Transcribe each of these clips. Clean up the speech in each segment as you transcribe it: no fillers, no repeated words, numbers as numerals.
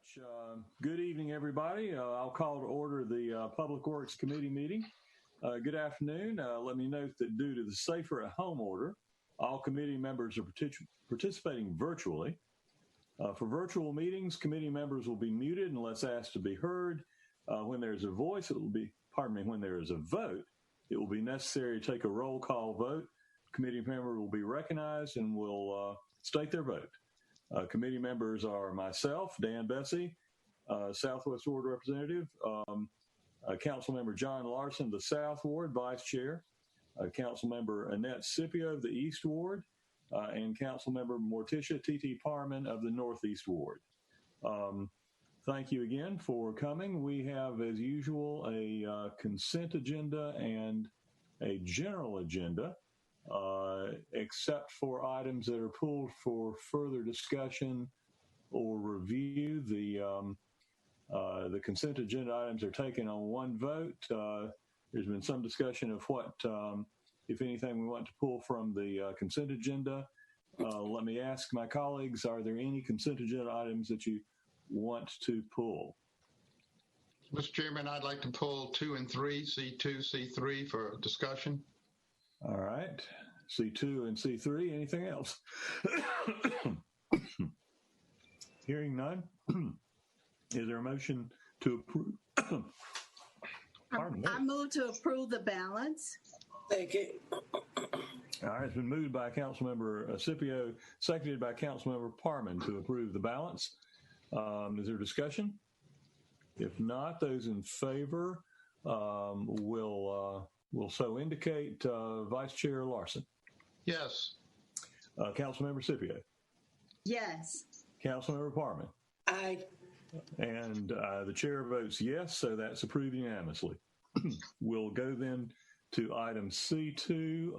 much. Good evening, everybody. I'll call to order the Public Works Committee meeting. Good afternoon. Let me note that due to the Safer at Home order, all committee members are participating virtually. For virtual meetings, committee members will be muted unless asked to be heard. When there's a voice, when there is a vote, it will be necessary to take a roll call vote. Committee member will be recognized and will state their vote. Committee members are myself, Dan Bessie, Southwest Ward Representative, Councilmember John Larson, the South Ward Vice Chair, Councilmember Annette Scipio of the East Ward, and Councilmember Morticia T.T. Parman of the Northeast Ward. Thank you again for coming. We have, as usual, a consent agenda and a general agenda. Except for items that are pulled for further discussion or review. The consent agenda items are taken on one vote. There's been some discussion of what, if anything, we want to pull from the consent agenda. Let me ask my colleagues, are there any consent agenda items that you want to pull? Mr. Chairman, I'd like to pull 2 and 3, C2, C3 for discussion. All right. C2 and C3. Anything else? Hearing none. Is there a motion to approve? I move to approve the balance. Thank you. All right. It's been moved by Councilmember Scipio, seconded by Councilmember Parman to approve the balance. Is there discussion? If not, those in favor will so indicate. Vice Chair Larson. Yes. Councilmember Scipio. Yes. Councilmember Parman. Aye. And the chair votes yes, so that's approved unanimously. We'll go then to item C2.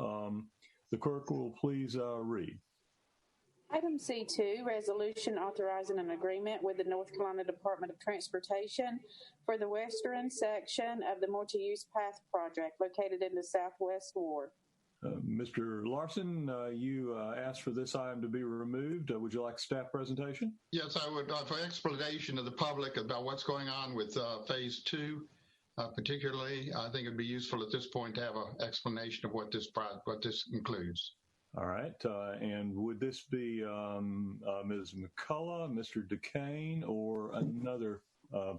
The clerk will please read. Item C2, resolution authorizing an agreement with the North Carolina Department of Transportation for the western section of the multi-use path project located in the Southwest Ward. Mr. Larson, you asked for this item to be removed. Would you like a staff presentation? Yes, I would. For explanation to the public about what's going on with Phase 2, particularly, I think it'd be useful at this point to have an explanation of what this includes. All right. And would this be Ms. McCullough, Mr. Duquesne, or another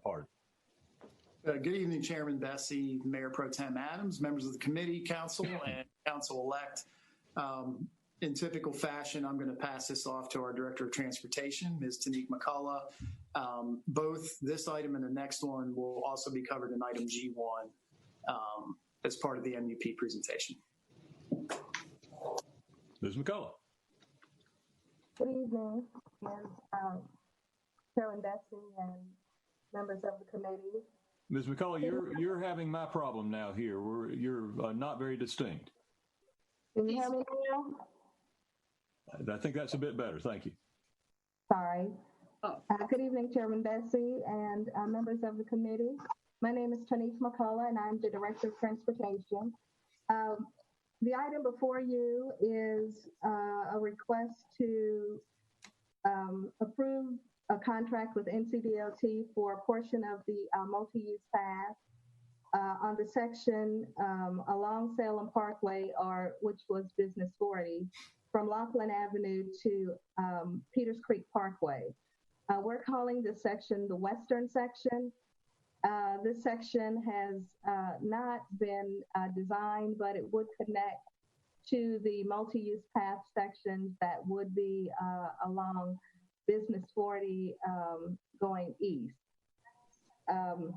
party? Good evening, Chairman Bessie, Mayor Pro Tem Adams, members of the committee, council, and council-elect. In typical fashion, I'm going to pass this off to our Director of Transportation, Ms. Tanique McCullough. Both this item and the next one will also be covered in item G1 as part of the MUP presentation. Ms. McCullough. Good evening, and Chairman Bessie and members of the committee. Ms. McCullough, you're having my problem now here. You're not very distinct. Can you hear me now? I think that's a bit better. Thank you. Sorry. Good evening, Chairman Bessie and members of the committee. My name is Tanique McCullough, and I'm the Director of Transportation. The item before you is a request to approve a contract with NCDOT for a portion of the multi-use path on the section along Salem Parkway, which was Business 40, from Laughlin Avenue to Peters Creek Parkway. We're calling this section the western section. This section has not been designed, but it would connect to the multi-use path sections that would be along Business 40 going east. And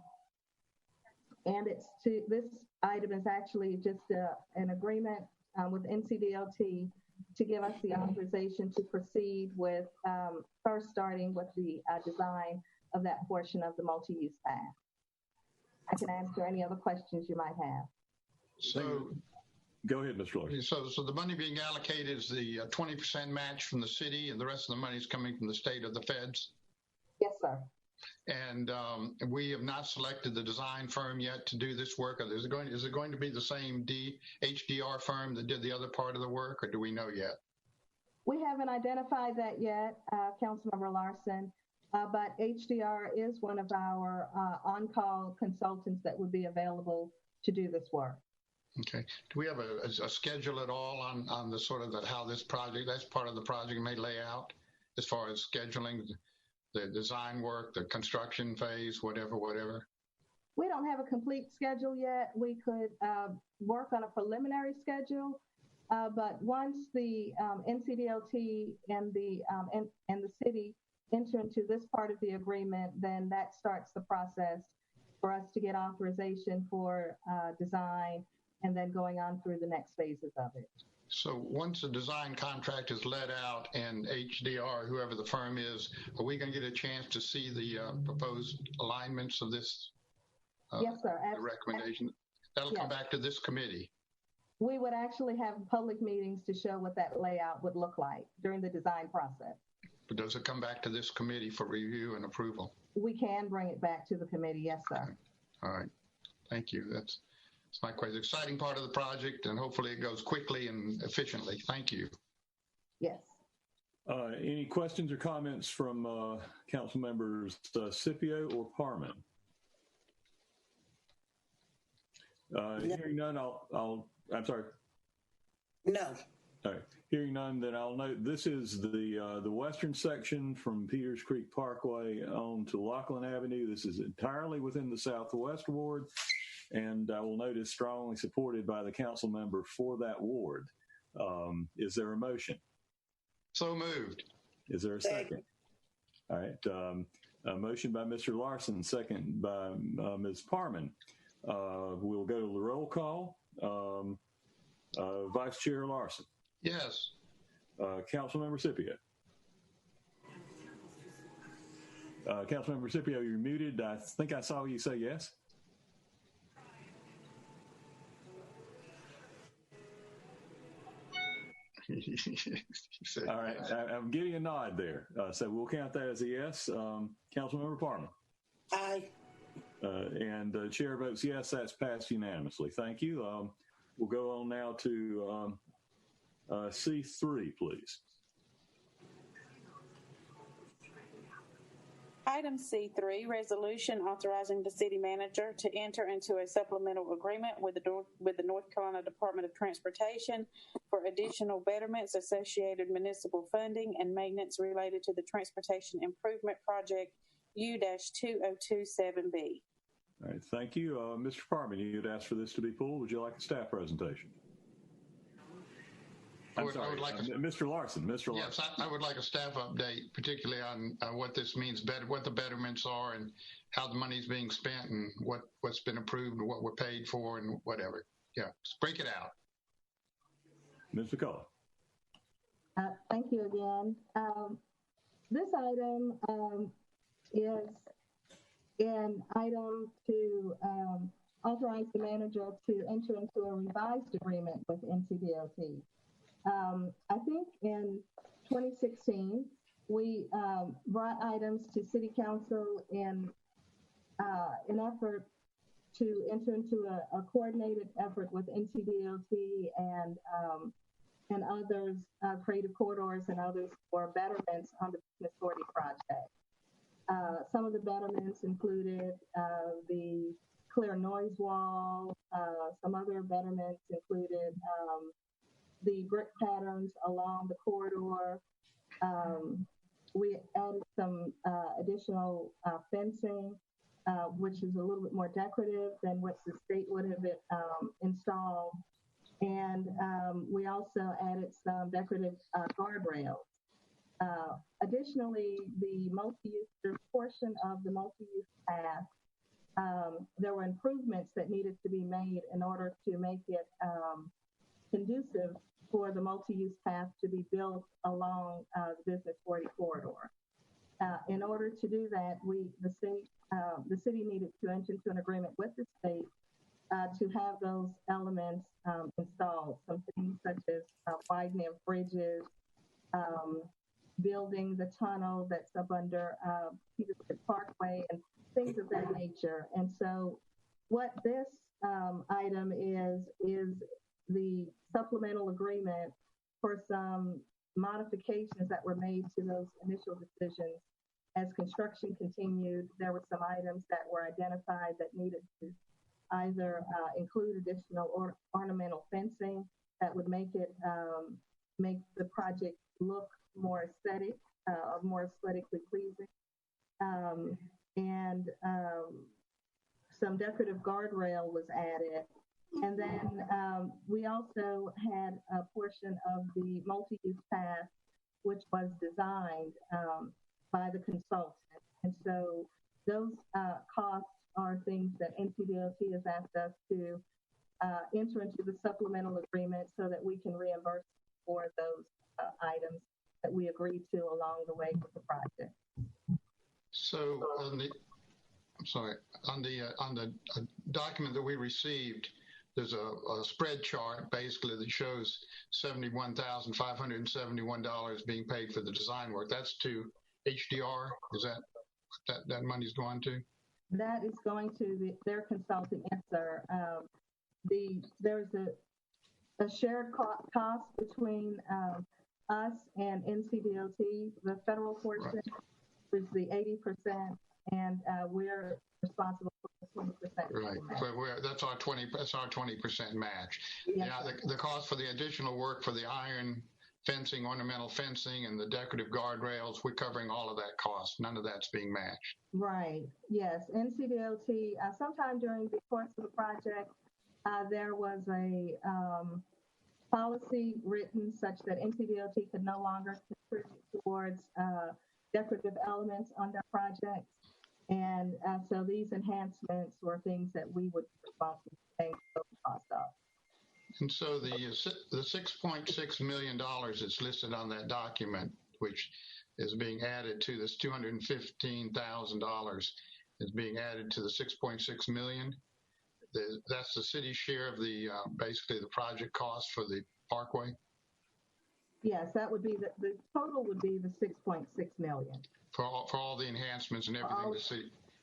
this item is actually just an agreement with NCDOT to give us the authorization to proceed with first starting with the design of that portion of the multi-use path. I can answer any other questions you might have. So, go ahead, Mr. Lawrence. So the money being allocated is the 20% match from the city, and the rest of the money is coming from the state or the feds? Yes, sir. And we have not selected the design firm yet to do this work. Is it going to be the same HDR firm that did the other part of the work, or do we know yet? We haven't identified that yet, Councilmember Larson. but HDR is one of our on-call consultants that would be available to do this work. Okay. Do we have a schedule at all on the sort of how this project, that's part of the project, may lay out as far as scheduling the design work, the construction phase, whatever? We don't have a complete schedule yet. We could work on a preliminary schedule, but once the NCDOT and the city enter into this part of the agreement, then that starts the process for us to get authorization for design and then going on through the next phases of it. So once the design contract is let out and HDR, whoever the firm is, are we going to get a chance to see the proposed alignments of this? Yes, sir. The recommendation? That'll come back to this committee. We would actually have public meetings to show what that layout would look like during the design process. But does it come back to this committee for review and approval? We can bring it back to the committee, yes, sir. Okay. All right. Thank you. That's my question. Exciting part of the project, and hopefully it goes quickly and efficiently. Thank you. Yes. Any questions or comments from council members Scipio or Parman? Hearing none, I'm sorry. No. All right. Hearing none, then I'll note this is the western section from Peters Creek Parkway on to Lachlan Avenue. This is entirely within the Southwest Ward, and I will note is strongly supported by the council member for that ward. Is there a motion? So moved. Is there a second? All right. A motion by Mr. Larson, second by Ms. Parman. We'll go to the roll call. Vice Chair Larson. Yes. Councilmember Scipio. Councilmember Scipio, you're muted. I think I saw you say yes. All right. I'm getting a nod there. So we'll count that as a yes. Councilmember Parman. Aye. And the chair votes yes. That's passed unanimously. Thank you. We'll go on now to C3, please. Item C3, resolution authorizing the city manager to enter into a supplemental agreement with the North Carolina Department of Transportation for additional betterments, associated municipal funding, and maintenance related to the Transportation Improvement Project U-2027B. All right, thank you. Mr. Parman, you had asked for this to be pulled. Would you like a staff presentation? I would like Mr. Larson. Mr. Larson. Yes, I would like a staff update, particularly on what this means, what the betterments are, and how the money's being spent, and what's been approved, and what we're paid for, and whatever. Yeah, just break it out. Ms. McCullough. Thank you again. This item is an item to authorize the manager to enter into a revised agreement with NCDOT. I think in 2016, we brought items to City Council in an effort to enter into a coordinated effort with NCDOT and others, Creative Corridors and others, for betterments on the Business 40 project. Some of the betterments included the clear noise wall. Some other betterments included the brick patterns along the corridor. We added some additional fencing, which is a little bit more decorative than what the state would have installed. And we also added some decorative guardrails. Additionally, the portion of the multi-use path, there were improvements that needed to be made in order to make it conducive for the multi-use path to be built along the Business 40 corridor. In order to do that, the city needed to enter into an agreement with the state to have those elements installed. Some things such as widening of bridges, building the tunnel that's up under Peters Creek Parkway, and things of that nature. And so what this item is the supplemental agreement for some modifications that were made to those initial decisions as construction continued, there were some items that were identified that needed to either include additional ornamental fencing that would make it make the project look more aesthetic, more aesthetically pleasing, and some decorative guardrail was added. And then we also had a portion of the multi-use path, which was designed by the consultant. And so those costs are things that NCDOT has asked us to enter into the supplemental agreement so that we can reimburse for those items that we agreed to along the way with the project. So on the document that we received, there's a spread chart basically that shows $71,571 being paid for the design work. That's to HDR. Is that money's going to? That is going to their consulting. Yes, sir. There's a shared cost between us and NCDOT. The federal portion is the 80%, and we're responsible for the 20%. Right, but that's our 20% match. Yes, yeah, the cost for the additional work for the iron fencing, ornamental fencing, and the decorative guardrails, we're covering all of that cost. None of that's being matched. Right. Yes, NCDOT. Sometime during the course of the project, there was a policy written such that NCDOT could no longer contribute towards decorative elements on their projects. And so these enhancements were things that we would be responsible for paying the cost of. And so the $6.6 million that's listed on that document, which is being added to this $215,000, is being added to the $6.6 million. That's the city's share of the basically the project cost for the parkway. Yes, that would be the total would be the $6.6 million for all the enhancements and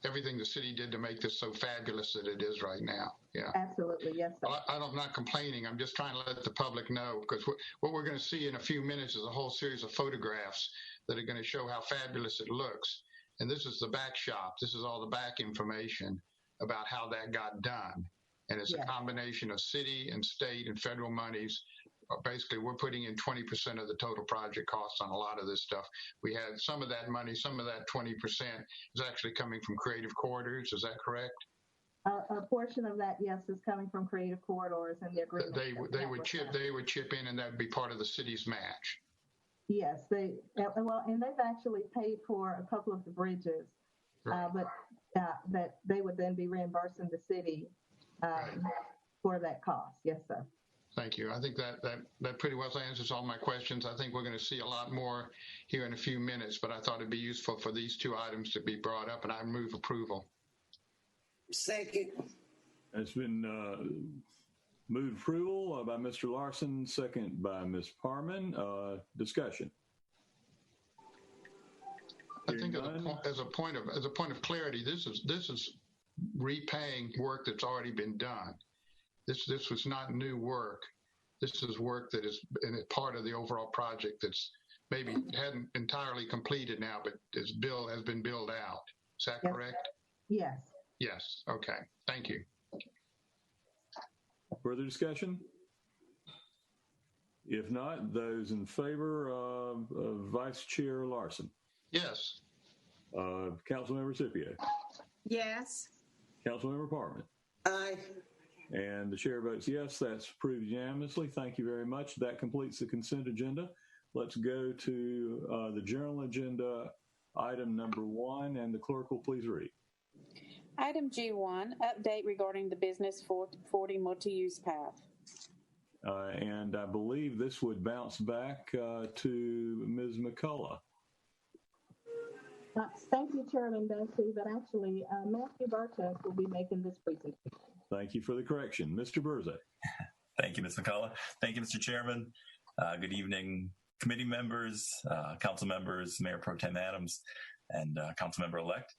everything the city did to make this so fabulous that it is right now. Yeah, absolutely. Yes, sir. Well, I'm not complaining. I'm just trying to let the public know, because what we're going to see in a few minutes is a whole series of photographs that are going to show how fabulous it looks. And this is the back shop. This is all the back information about how that got done. And it's a combination of city and state and federal monies. Basically, we're putting in 20% of the total project costs on a lot of this stuff. We had some of that money, some of that 20% is actually coming from Creative Corridors. Is that correct? A portion of that, yes, is coming from Creative Corridors and the agreement. They would chip in, and that would be part of the city's match. Yes, and they've actually paid for a couple of the bridges, right. But that they would then be reimbursing the city for that cost. Yes, sir. Thank you. I think that pretty well answers all my questions. I think we're going to see a lot more here in a few minutes, but I thought it'd be useful for these two items to be brought up, and I move approval. Second. It's been moved approval by Mr. Larson, second by Ms. Parman. Discussion. I think as a point of clarity, this is repaying work that's already been done. This was not new work. This is work that is part of the overall project that's maybe hadn't entirely completed now, but has been billed out. Is that correct? Yes. Yes. Okay. Thank you. Further discussion? If not, those in favor of Vice Chair Larson? Yes. Councilmember Scipio? Yes. Councilmember Parman? Aye. And the chair votes yes. That's approved unanimously. Thank you very much. That completes the consent agenda. Let's go to the general agenda, item number 1, and the clerk will please read. Item G1, update regarding the Business 40 multi-use path. And I believe this would bounce back to Ms. McCullough. Thank you, Chairman Bessie, but actually Matthew Burchett will be making this presentation. Thank you for the correction. Mr. Burzak. Thank you, Ms. McCullough. Thank you, Mr. Chairman. Good evening, committee members, council members, Mayor Pro Tem Adams, and council member-elect.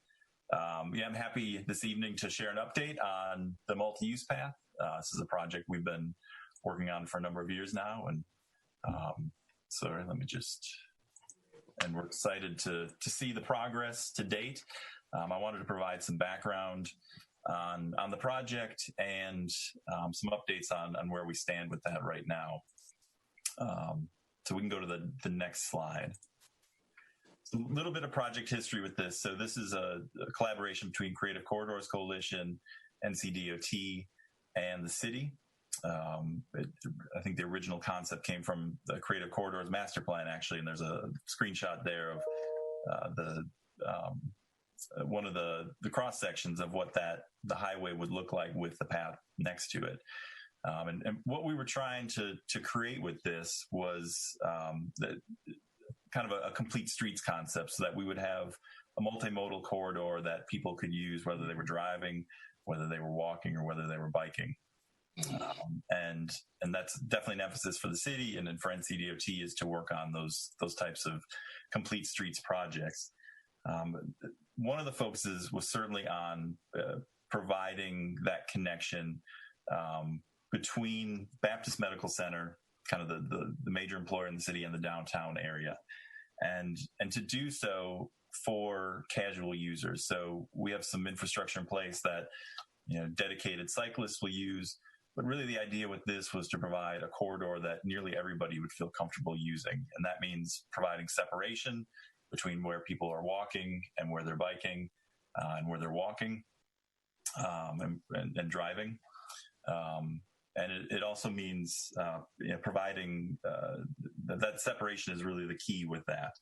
I'm happy this evening to share an update on the multi-use path. This is a project we've been working on for a number of years now. And sorry, let me just and we're excited to see the progress to date. I wanted to provide some background on the project and some updates on where we stand with that right now. So we can go to the next slide. So a little bit of project history with this. So this is a collaboration between Creative Corridors Coalition, NCDOT, and the city. I think the original concept came from the Creative Corridors Master Plan, actually, and there's a screenshot there of one of the cross sections of what the highway would look like with the path next to it. And what we were trying to create with this was kind of a complete streets concept, so that we would have a multimodal corridor that people could use, whether they were driving, whether they were walking, or whether they were biking. And that's definitely an emphasis for the city, and then for NCDOT is to work on those types of complete streets projects. One of the focuses was certainly on providing that connection between Baptist Medical Center, kind of the major employer in the city, and the downtown area, and to do so for casual users. So we have some infrastructure in place that dedicated cyclists will use, but really the idea with this was to provide a corridor that nearly everybody would feel comfortable using, and that means providing separation between where people are walking and where they're biking, and where they're walking and driving. And it also means providing that separation is really the key with that,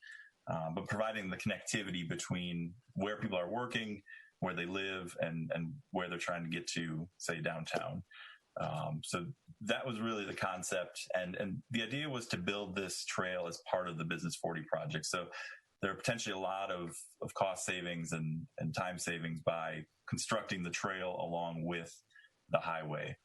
but providing the connectivity between where people are working, where they live, and where they're trying to get to, say, downtown. So that was really the concept, and the idea was to build this trail as part of the Business 40 project. So there are potentially a lot of cost savings and time savings by constructing the trail along with the highway.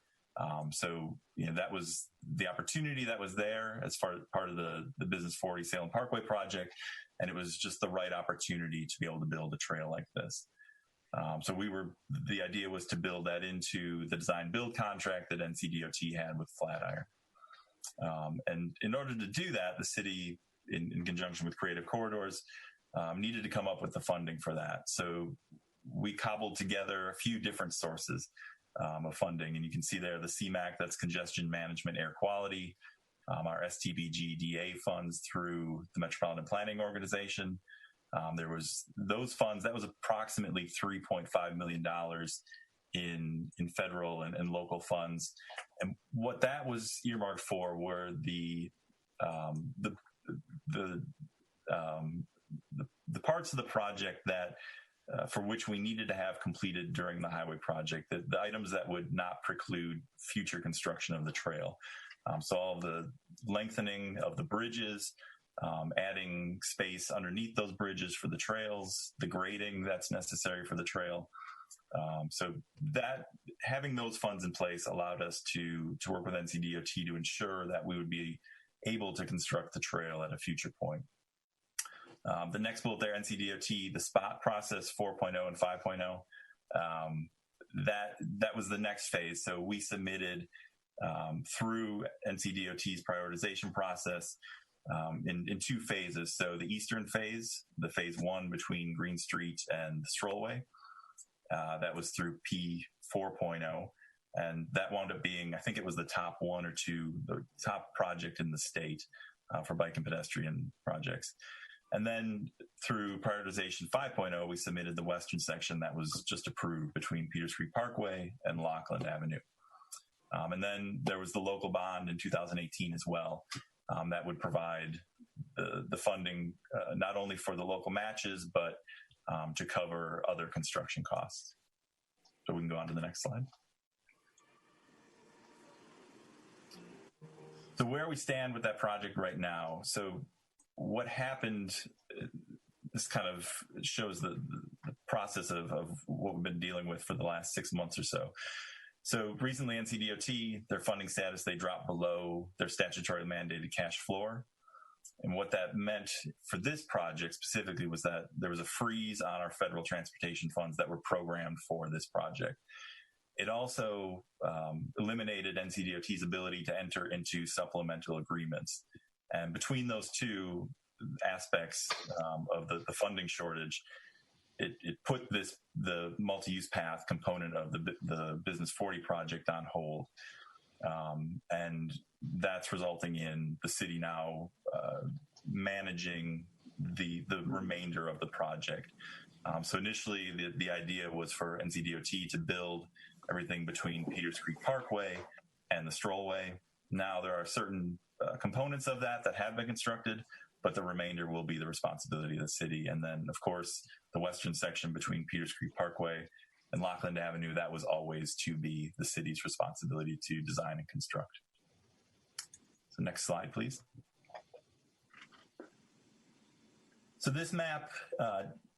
So that was the opportunity that was there as part of the Business 40 Salem Parkway project, and it was just the right opportunity to be able to build a trail like this. So the idea was to build that into the design build contract that NCDOT had with Flatiron. And in order to do that, the city, in conjunction with Creative Corridors, needed to come up with the funding for that. So we cobbled together a few different sources of funding, and you can see there the CMAQ, that's Congestion Management Air Quality, our STBG-DA funds through the Metropolitan Planning Organization. There was those funds, that was approximately $3.5 million in federal and local funds. And what that was earmarked for were the parts of the project that for which we needed to have completed during the highway project, the items that would not preclude future construction of the trail. So all the lengthening of the bridges, adding space underneath those bridges for the trails, the grading that's necessary for the trail. So that having those funds in place allowed us to work with NCDOT to ensure that we would be able to construct the trail at a future point. The next bullet there, NCDOT, the spot process 4.0 and 5.0, that was the next phase. So we submitted through NCDOT's prioritization process in two phases. So the eastern phase, the phase one between Green Street and the Strollway, that was through P 4.0. And that wound up being, I think it was the top one or two, the top project in the state for bike and pedestrian projects. And then through prioritization 5.0, we submitted the western section that was just approved between Peters Creek Parkway and Lockland Avenue. And then there was the local bond in 2018 as well. That would provide the funding not only for the local matches, but to cover other construction costs. So we can go on to the next slide. So where we stand with that project right now. So what happened, this kind of shows the process of what we've been dealing with for the last 6 months or so. So recently NCDOT, their funding status, they dropped below their statutory mandated cash floor. And what that meant for this project specifically was that there was a freeze on our federal transportation funds that were programmed for this project. It also eliminated NCDOT's ability to enter into supplemental agreements. And between those two, aspects of the funding shortage, it put the multi-use path component of the Business 40 project on hold. And that's resulting in the city now managing the remainder of the project. So initially, the idea was for NCDOT to build everything between Peters Creek Parkway and the Strollway. Now there are certain components of that have been constructed, but the remainder will be the responsibility of the city. And then, of course, the western section between Peters Creek Parkway and Lockland Avenue, that was always to be the city's responsibility to design and construct. So next slide, please. So this map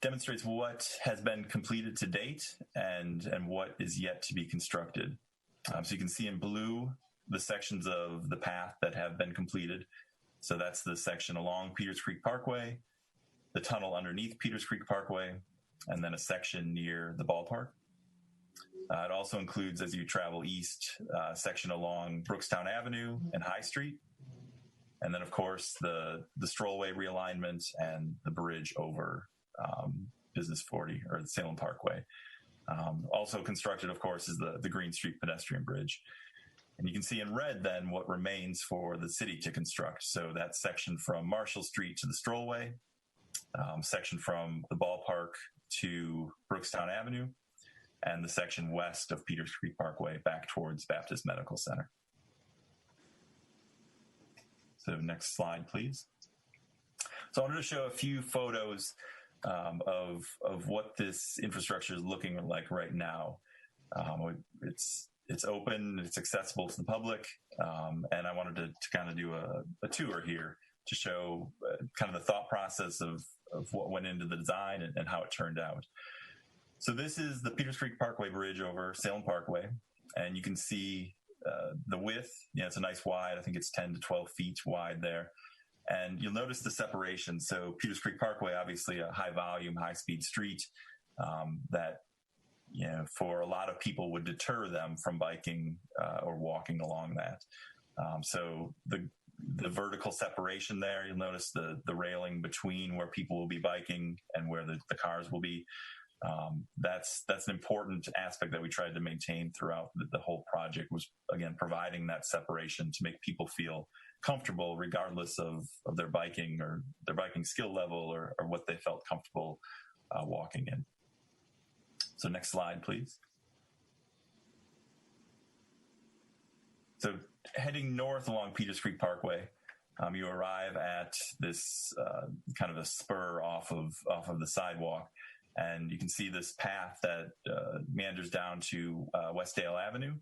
demonstrates what has been completed to date and what is yet to be constructed. So you can see in blue the sections of the path that have been completed. So that's the section along Peters Creek Parkway, the tunnel underneath Peters Creek Parkway, and then a section near the ballpark. It also includes, as you travel east, a section along Brookstown Avenue and High Street. And then, of course, the Strollway realignment and the bridge over Business 40 or the Salem Parkway. Also constructed, of course, is the Green Street pedestrian bridge. And you can see in red then what remains for the city to construct. So that section from Marshall Street to the Strollway, section from the ballpark to Brookstown Avenue, and the section west of Peters Creek Parkway back towards Baptist Medical Center. So next slide, please. So I wanted to show a few photos of what this infrastructure is looking like right now. It's open, it's accessible to the public, and I wanted to kind of do a tour here to show kind of the thought process of what went into the design and how it turned out. So this is the Peters Creek Parkway Bridge over Salem Parkway, and you can see the width. It's a nice wide. I think it's 10 to 12 feet wide there. And you'll notice the separation. So Peters Creek Parkway, obviously a high volume, high speed street that, for a lot of people would deter them from biking or walking along that. So the vertical separation there, you'll notice the railing between where people will be biking and where the cars will be. That's an important aspect that we tried to maintain throughout the whole project, was, again, providing that separation to make people feel comfortable regardless of their biking or their biking skill level or what they felt comfortable walking in. So next slide, please. So heading north along Peters Creek Parkway, you arrive at this kind of a spur off of the sidewalk. And you can see this path that meanders down to Westdale Avenue.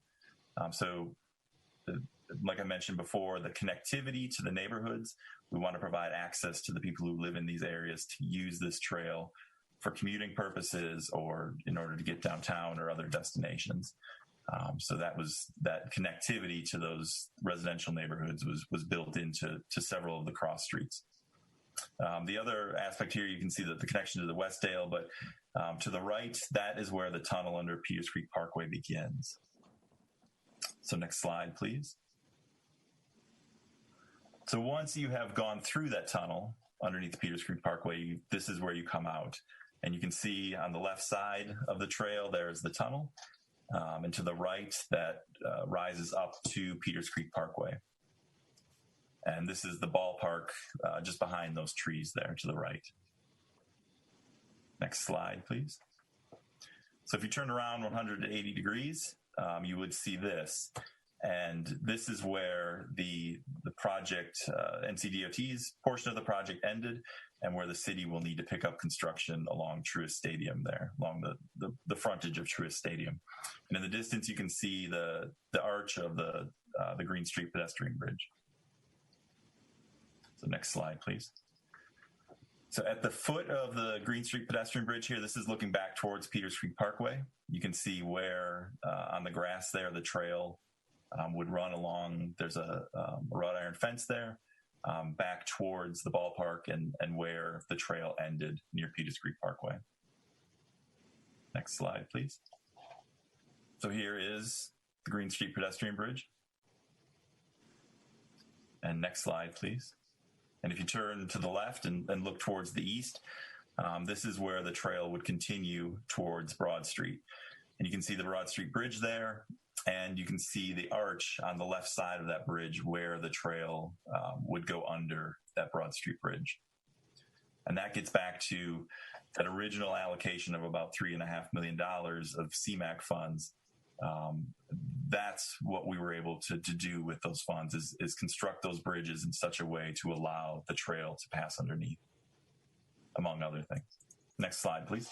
Like I mentioned before, the connectivity to the neighborhoods, we want to provide access to the people who live in these areas to use this trail for commuting purposes or in order to get downtown or other destinations. So that connectivity to those residential neighborhoods was built into several of the cross streets. The other aspect here, you can see that the connection to the Westdale, but to the right, that is where the tunnel under Peters Creek Parkway begins. So next slide, please. So once you have gone through that tunnel underneath Peters Creek Parkway, this is where you come out. And you can see on the left side of the trail, there's the tunnel. And to the right, that rises up to Peters Creek Parkway. And this is the ballpark just behind those trees there to the right. Next slide, please. So if you turn around 180 degrees, you would see this. And this is where the project, NCDOT's portion of the project ended, and where the city will need to pick up construction along Truist Stadium there, along the frontage of Truist Stadium. And in the distance, you can see the arch of the Green Street pedestrian bridge. So next slide, please. So at the foot of the Green Street pedestrian bridge here, this is looking back towards Peters Creek Parkway. You can see where on the grass there, the trail would run along. There's a wrought iron fence there back towards the ballpark and where the trail ended near Peters Creek Parkway. Next slide, please. So here is the Green Street pedestrian bridge. And next slide, please. And if you turn to the left and look towards the east, this is where the trail would continue towards Broad Street. And you can see the Broad Street Bridge there, and you can see the arch on the left side of that bridge where the trail would go under that Broad Street Bridge. And that gets back to that original allocation of about $3.5 million of CMAQ funds. That's what we were able to do with those funds is construct those bridges in such a way to allow the trail to pass underneath, among other things. Next slide, please.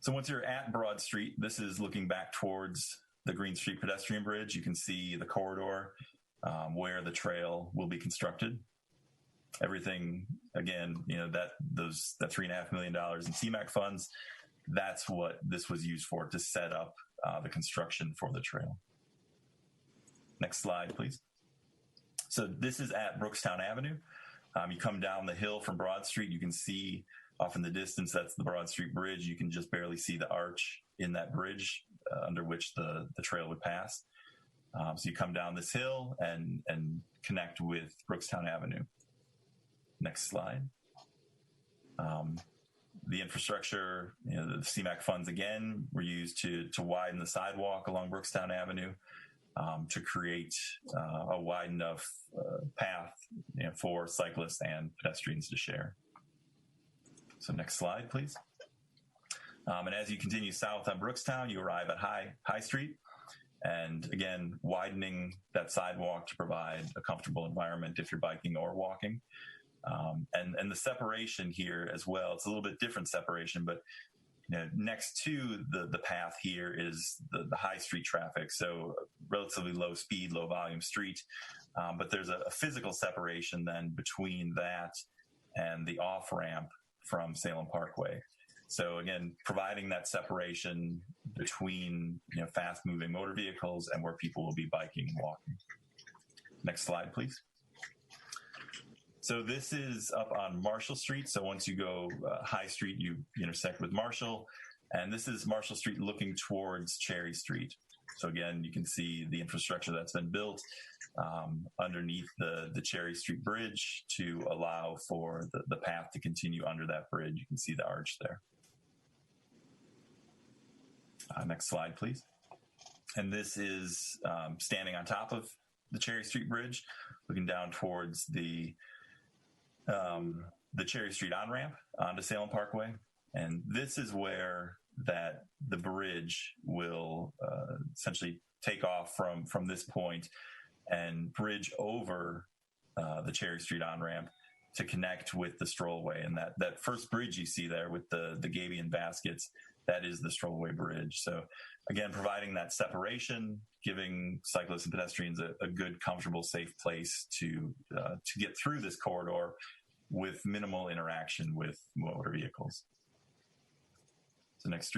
So once you're at Broad Street, this is looking back towards the Green Street pedestrian bridge. You can see the corridor where the trail will be constructed. Everything, again, that $3.5 million in CMAQ funds, that's what this was used for, to set up the construction for the trail. Next slide, please. So this is at Brookstown Avenue. You come down the hill from Broad Street, you can see off in the distance, that's the Broad Street Bridge. You can just barely see the arch in that bridge under which the trail would pass. So you come down this hill and connect with Brookstown Avenue. Next slide. The infrastructure, the CMAQ funds again were used to widen the sidewalk along Brookstown Avenue to create a wide enough path for cyclists and pedestrians to share. So next slide, please. And as you continue south on Brookstown, you arrive at High Street. And again, widening that sidewalk to provide a comfortable environment if you're biking or walking. And the separation here as well, it's a little bit different separation, but next to the path here is the High Street traffic. So relatively low speed, low volume street. But there's a physical separation then between that and the off ramp from Salem Parkway. So again, providing that separation between fast moving motor vehicles and where people will be biking and walking. Next slide, please. So this is up on Marshall Street. So once you go High Street, you intersect with Marshall. And this is Marshall Street looking towards Cherry Street. So again, you can see the infrastructure that's been built underneath the Cherry Street Bridge to allow for the path to continue under that bridge. You can see the arch there. Next slide, please. And this is standing on top of the Cherry Street Bridge, looking down towards the Cherry Street on-ramp onto Salem Parkway. And this is where the bridge will essentially take off from this point and bridge over the Cherry Street on-ramp to connect with the strollway. And that first bridge you see there with the Gabion baskets, that is the strollway bridge. So again, providing that separation, giving cyclists and pedestrians a good, comfortable, safe place to get through this corridor with minimal interaction with motor vehicles. So next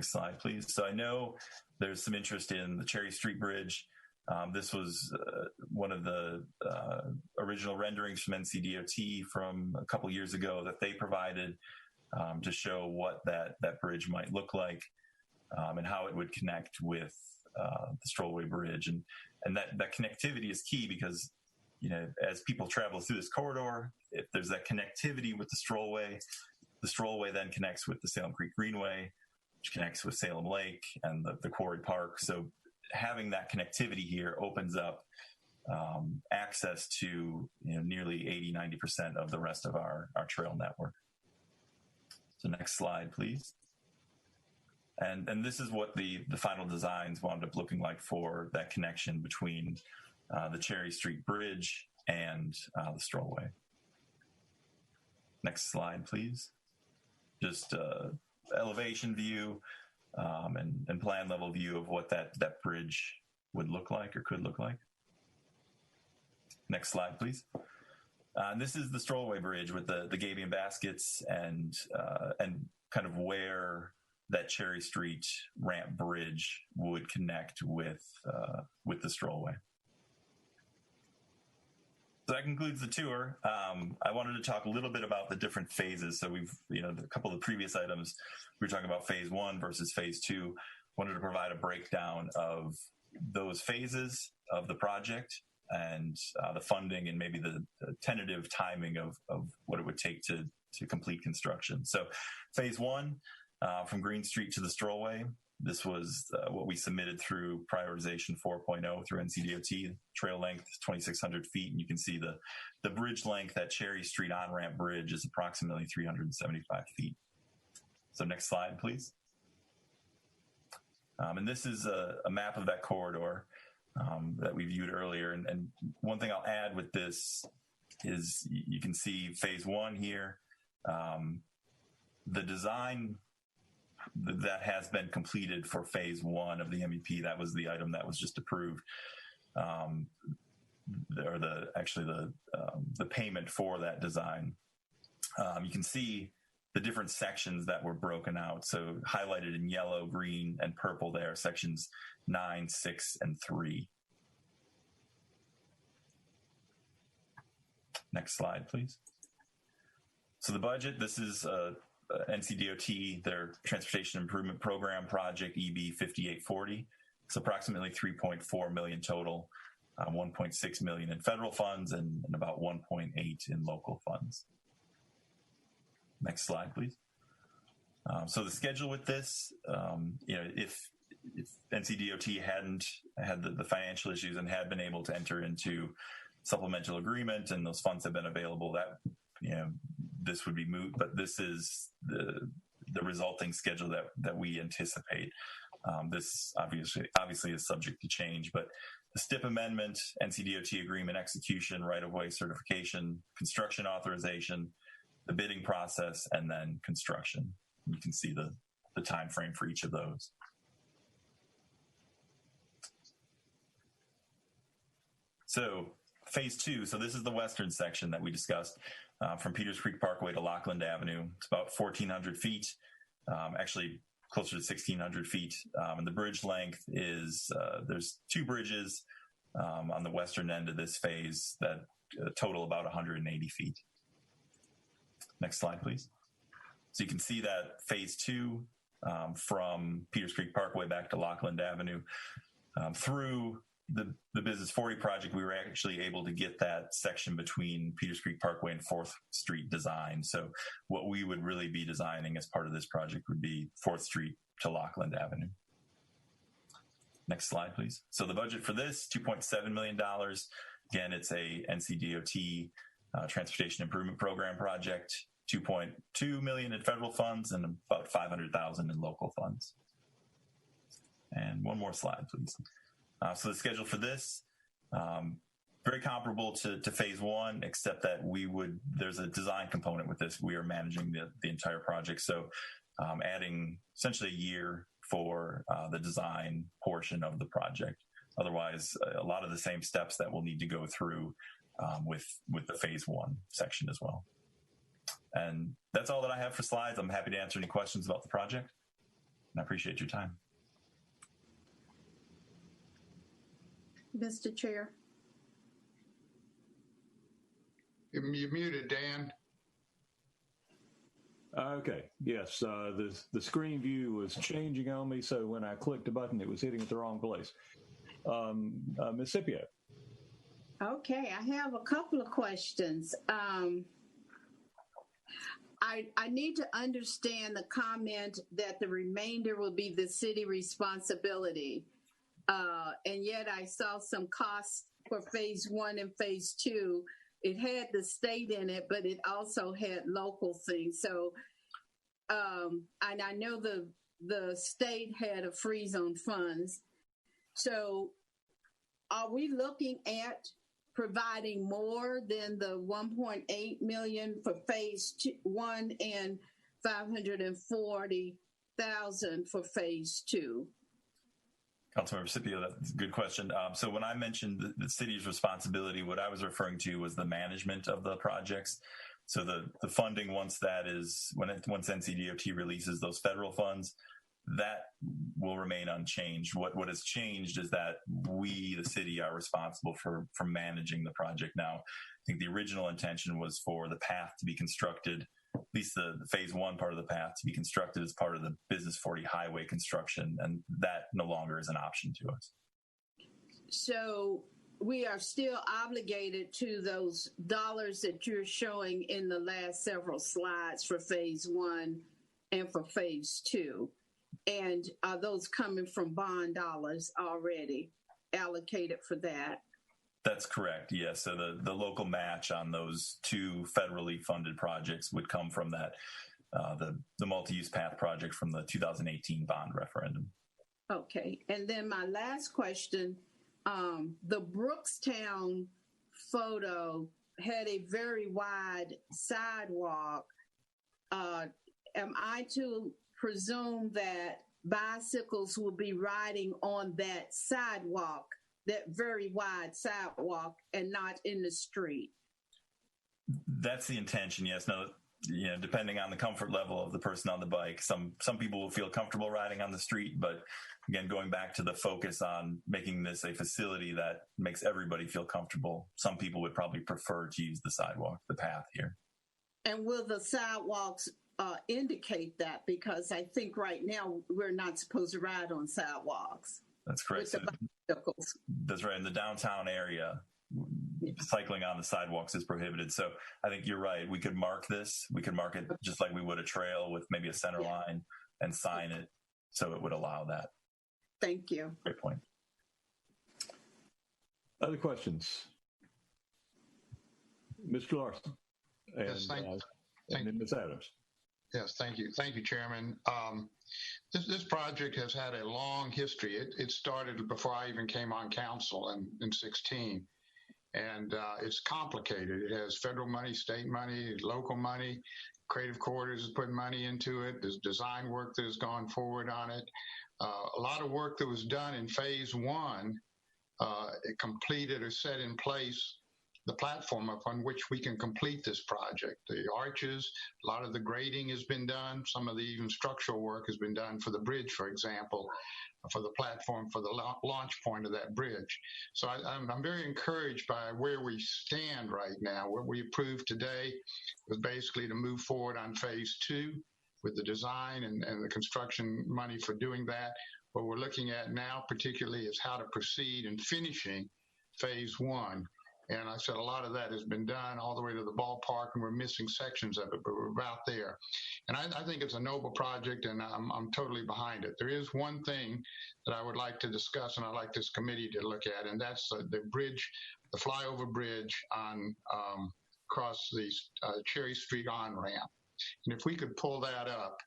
slide, please. So I know there's some interest in the Cherry Street Bridge. This was one of the original renderings from NCDOT from a couple years ago that they provided to show what that bridge might look like and how it would connect with the strollway bridge. And that connectivity is key because, as people travel through this corridor, if there's that connectivity with the strollway then connects with the Salem Creek Greenway, which connects with Salem Lake and the Quarry Park. So having that connectivity here opens up access to nearly 80-90% of the rest of our trail network. So next slide, please. And this is what the final designs wound up looking like for that connection between the Cherry Street Bridge and the strollway. Next slide, please. Just elevation view and plan level view of what that bridge would look like or could look like. Next slide, please. This is the strollway bridge with the Gabion baskets and kind of where that Cherry Street ramp bridge would connect with the strollway. So that concludes the tour. I wanted to talk a little bit about the different phases. So we've, a couple of the previous items, we were talking about phase 1 versus phase 2. Wanted to provide a breakdown of those phases of the project and the funding and maybe the tentative timing of what it would take to complete construction. So phase one, from Green Street to the Strollway, this was what we submitted through prioritization 4.0 through NCDOT. Trail length 2,600 feet, and you can see the bridge length at Cherry Street on-ramp bridge is approximately 375 feet. So next slide, please. And this is a map of that corridor that we viewed earlier. And one thing I'll add with this is you can see phase one here. The design that has been completed for phase one of the MEP, that was the item that was just approved, or the payment for that design. You can see the different sections that were broken out. So highlighted in yellow, green, and purple there, sections 9, 6, and 3. Next slide, please. So the budget, this is NCDOT, their Transportation Improvement Program project, EB 5840. It's approximately $3.4 million total, $1.6 million in federal funds and about $1.8 in local funds. Next slide, please. So the schedule with this, if NCDOT hadn't had the financial issues and had been able to enter into supplemental agreement and those funds have been available, that this would be moot. But this is the resulting schedule that we anticipate. This obviously is subject to change, but the STIP amendment, NCDOT agreement execution, right-of-way certification, construction authorization, the bidding process, and then construction. You can see the time frame for each of those. So phase two, so this is the western section that we discussed, from Peters Creek Parkway to Lockland Avenue. It's about 1,400 feet, actually closer to 1,600 feet. And the bridge length is, there's 2 bridges on the western end of this phase that total about 180 feet. Next slide, please. So you can see that phase two, from Peters Creek Parkway back to Lockland Avenue, through the Business 40 project, we were actually able to get that section between Peters Creek Parkway and 4th Street designed. So what we would really be designing as part of this project would be 4th Street to Lockland Avenue. Next slide, please. So the budget for this, $2.7 million. Again, it's a NCDOT Transportation Improvement Program project, $2.2 million in federal funds and about $500,000 in local funds. And one more slide, please. So the schedule for this, very comparable to phase one, except that there's a design component with this. We are managing the entire project. So adding essentially a year for the design portion of the project. Otherwise, a lot of the same steps that we'll need to go through with the phase one section as well. And that's all that I have for slides. I'm happy to answer any questions about the project, and I appreciate your time. Mr. Chair. You're muted, Dan. Okay. Yes. The screen view was changing on me, so when I clicked the button, it was hitting at the wrong place. Ms. Scipio. Okay, I have a couple of questions. I need to understand the comment that the remainder will be the city responsibility. And yet I saw some costs for phase one and phase two. It had the state in it, but it also had local things. So, and I know the state had a freeze on funds. So are we looking at providing more than the 1.8 million for phase one and 540,000 for phase two? Councilmember Scipio, that's a good question. So when I mentioned the city's responsibility, what I was referring to was the management of the projects. So the funding, once NCDOT releases those federal funds, that will remain unchanged. What has changed is that we, the city, are responsible for managing the project now. I think the original intention was for the path to be constructed, at least the phase one part of the path to be constructed as part of the Business 40 highway construction, and that no longer is an option to us. So we are still obligated to those dollars that you're showing in the last several slides for phase one and for phase two. And are those coming from bond dollars already allocated for that? That's correct. Yes. So the local match on those two federally funded projects would come from that, the multi-use path project from the 2018 bond referendum. Okay. And then my last question, the Brookstown photo had a very wide sidewalk. Am I to presume that bicycles will be riding on that sidewalk, that very wide sidewalk, and not in the street? That's the intention. Yes. No. Depending on the comfort level of the person on the bike, some people will feel comfortable riding on the street, but again, going back to the focus on making this a facility that makes everybody feel comfortable, some people would probably prefer to use the sidewalk, the path here. And will the sidewalks indicate that? Because I think right now we're not supposed to ride on sidewalks. That's correct. With the bicycles. That's right. In the downtown area, cycling on the sidewalks is prohibited. So I think you're right. We could mark this. We could mark it just like we would a trail with maybe a center line and sign it so it would allow that. Thank you. Great point. Other questions? Mr. Larson. And, yes, thank you. And then Ms. Adams. Yes, thank you. Thank you, Chairman. This project has had a long history. It started before I even came on council in 16. And it's complicated. It has federal money, state money, local money. Creative Quarters is putting money into it. There's design work that has gone forward on it. A lot of work that was done in phase one, it completed or set in place the platform upon which we can complete this project. The arches, a lot of the grading has been done. Some of the even structural work has been done for the bridge, for example, for the platform, for the launch point of that bridge. So I'm very encouraged by where we stand right now. What we approved today was basically to move forward on phase two with the design and the construction money for doing that. What we're looking at now particularly is how to proceed in finishing phase one. And I said a lot of that has been done all the way to the ballpark, and we're missing sections of it, but we're about there. And I think it's a noble project, and I'm totally behind it. There is one thing that I would like to discuss, and I'd like this committee to look at, and that's the bridge, the flyover bridge on across the Cherry Street on-ramp. And if we could pull that up,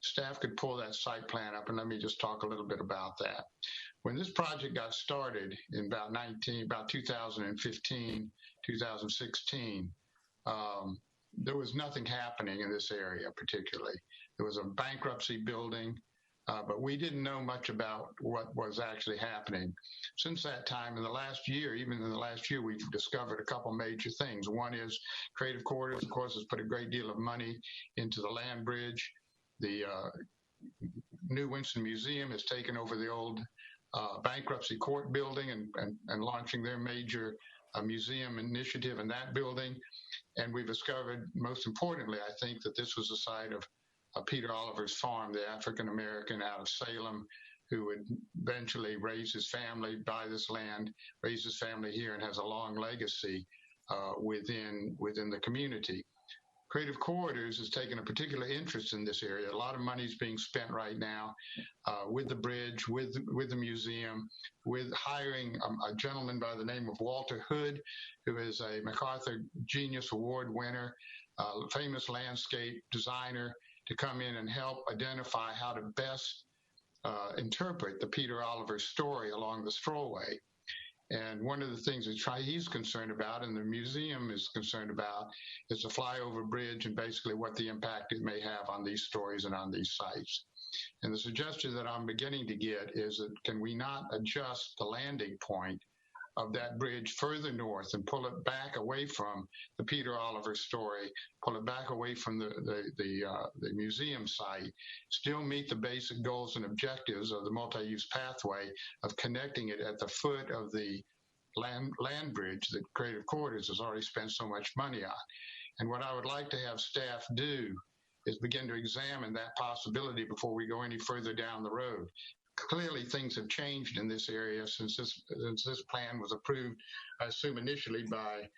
staff could pull that site plan up, and let me just talk a little bit about that. When this project got started in about 2015, 2016, there was nothing happening in this area particularly. There was a bankruptcy building, but we didn't know much about what was actually happening. Since that time, in the last year, even in the last year, we've discovered a couple major things. One is Creative Quarters, of course, has put a great deal of money into the land bridge. The new Winston Museum has taken over the old bankruptcy court building and launching their major museum initiative in that building. And we've discovered, most importantly, I think, that this was the site of Peter Oliver's farm, the African-American out of Salem, who would eventually raise his family, buy this land, raise his family here, and has a long legacy within the community. Creative Quarters has taken a particular interest in this area. A lot of money is being spent right now with the bridge, with the museum, with hiring a gentleman by the name of Walter Hood, who is a MacArthur Genius Award winner, famous landscape designer, to come in and help identify how to best interpret the Peter Oliver story along the strollway. And one of the things that he's concerned about, and the museum is concerned about, is the flyover bridge and basically what the impact it may have on these stories and on these sites. And the suggestion that I'm beginning to get is that can we not adjust the landing point of that bridge further north and pull it back away from the Peter Oliver story, pull it back away from the museum site, still meet the basic goals and objectives of the multi-use pathway of connecting it at the foot of the land bridge that Creative Quarters has already spent so much money on. And what I would like to have staff do is begin to examine that possibility before we go any further down the road. clearly things have changed in this area since this plan was approved, I assume initially by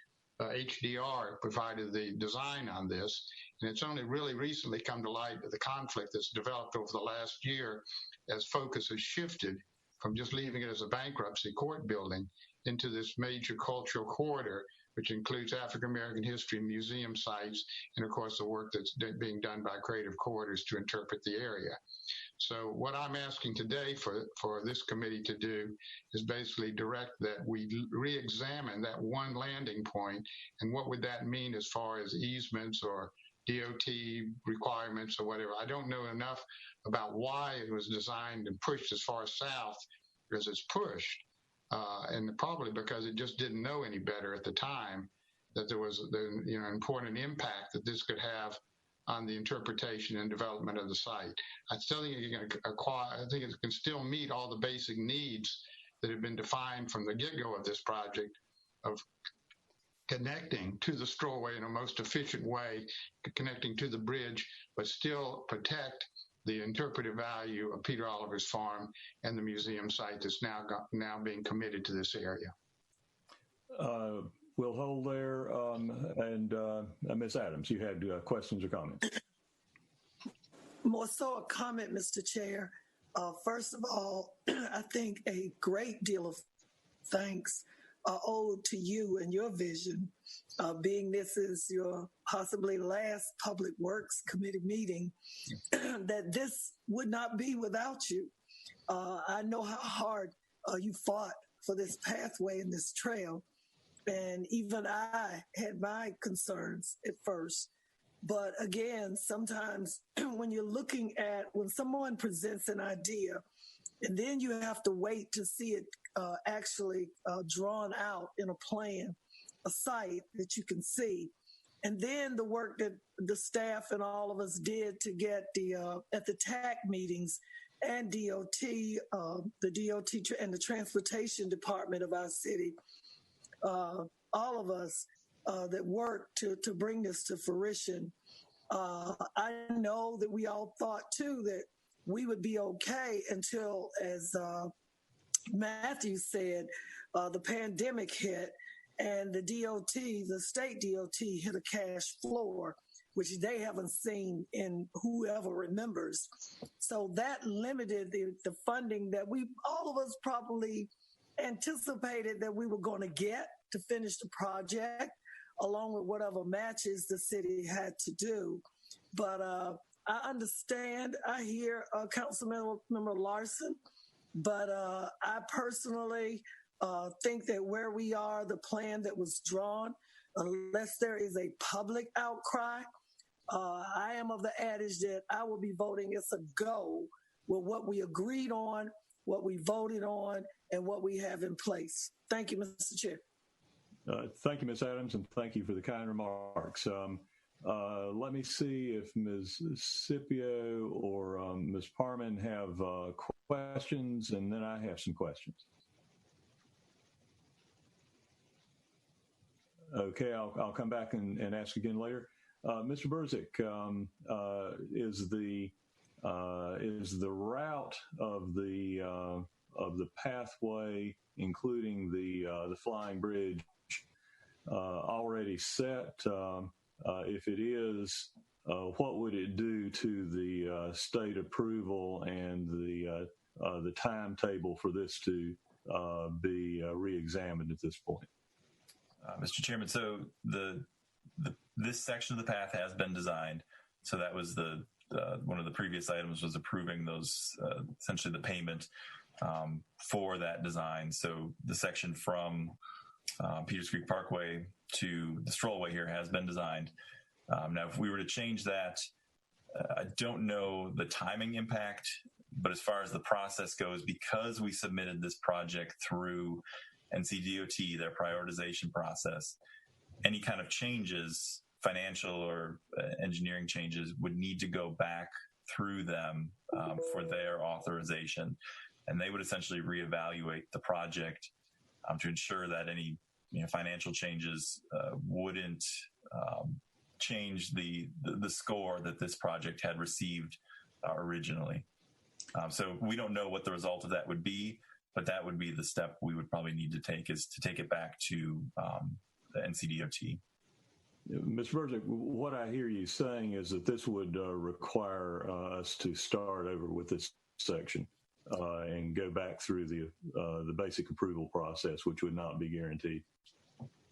HDR provided the design on this. And it's only really recently come to light that the conflict that's developed over the last year as focus has shifted from just leaving it as a bankruptcy court building into this major cultural corridor, which includes African American history, museum sites, and of course the work that's being done by Creative Corridors to interpret the area. So what I'm asking today for this committee to do is basically direct that we re-examine that one landing point, and what would that mean as far as easements or DOT requirements or whatever. I don't know enough about why it was designed and pushed as far south as it's pushed, and probably because it just didn't know any better at the time that there was the important impact that this could have on the interpretation and development of the site. I still think it can still meet all the basic needs that have been defined from the get-go of this project of connecting to the Strollway in a most efficient way, connecting to the bridge, but still protect the interpretive value of Peter Oliver's farm and the museum site that's now being committed to this area. We'll hold there. And Ms. Adams, you had questions or comments? More so a comment, Mr. Chair. First of all, I think a great deal of thanks are owed to you and your vision, being this is your possibly last Public Works Committee meeting, that this would not be without you. I know how hard you fought for this pathway and this trail. And even I had my concerns at first. But again, sometimes when you're looking at, when someone presents an idea, and then you have to wait to see it actually drawn out in a plan, a site that you can see. And then the work that the staff and all of us did to get at the TAC meetings and DOT, the DOT and the transportation department of our city, all of us that worked to bring this to fruition. I know that we all thought too that we would be okay until, as Matthew said, the pandemic hit and the DOT, the state DOT, hit a cash floor, which they haven't seen in whoever remembers. So that limited the funding that all of us probably anticipated that we were going to get to finish the project, along with whatever matches the city had to do. But I understand, I hear Councilmember Larson, but I personally think that where we are, the plan that was drawn, unless there is a public outcry, I am of the adage that I will be voting it's a go with what we agreed on, what we voted on, and what we have in place. Thank you, Mr. Chair. Thank you, Ms. Adams, and thank you for the kind remarks. Let me see if Ms. Scipio or Ms. Parman have questions, and then I have some questions. Okay, I'll come back and ask again later. Mr. Burzik, is the route of the pathway, including the flying bridge, already set? If it is, what would it do to the state approval and the timetable for this to be re-examined at this point? Mr. Chairman, so this section of the path has been designed. So that was one of the previous items was approving those, essentially the payment for that design. So the section from Peters Creek Parkway to the Strollway here has been designed. Now, if we were to change that, I don't know the timing impact, but as far as the process goes, because we submitted this project through NCDOT, their prioritization process, any kind of changes, financial or engineering changes, would need to go back through them for their authorization. And they would essentially reevaluate the project to ensure that any financial changes wouldn't change the score that this project had received originally. So we don't know what the result of that would be, but that would be the step we would probably need to take, is to take it back to the NCDOT. Mr. Burzik, what I hear you saying is that this would require us to start over with this section and go back through the basic approval process, which would not be guaranteed.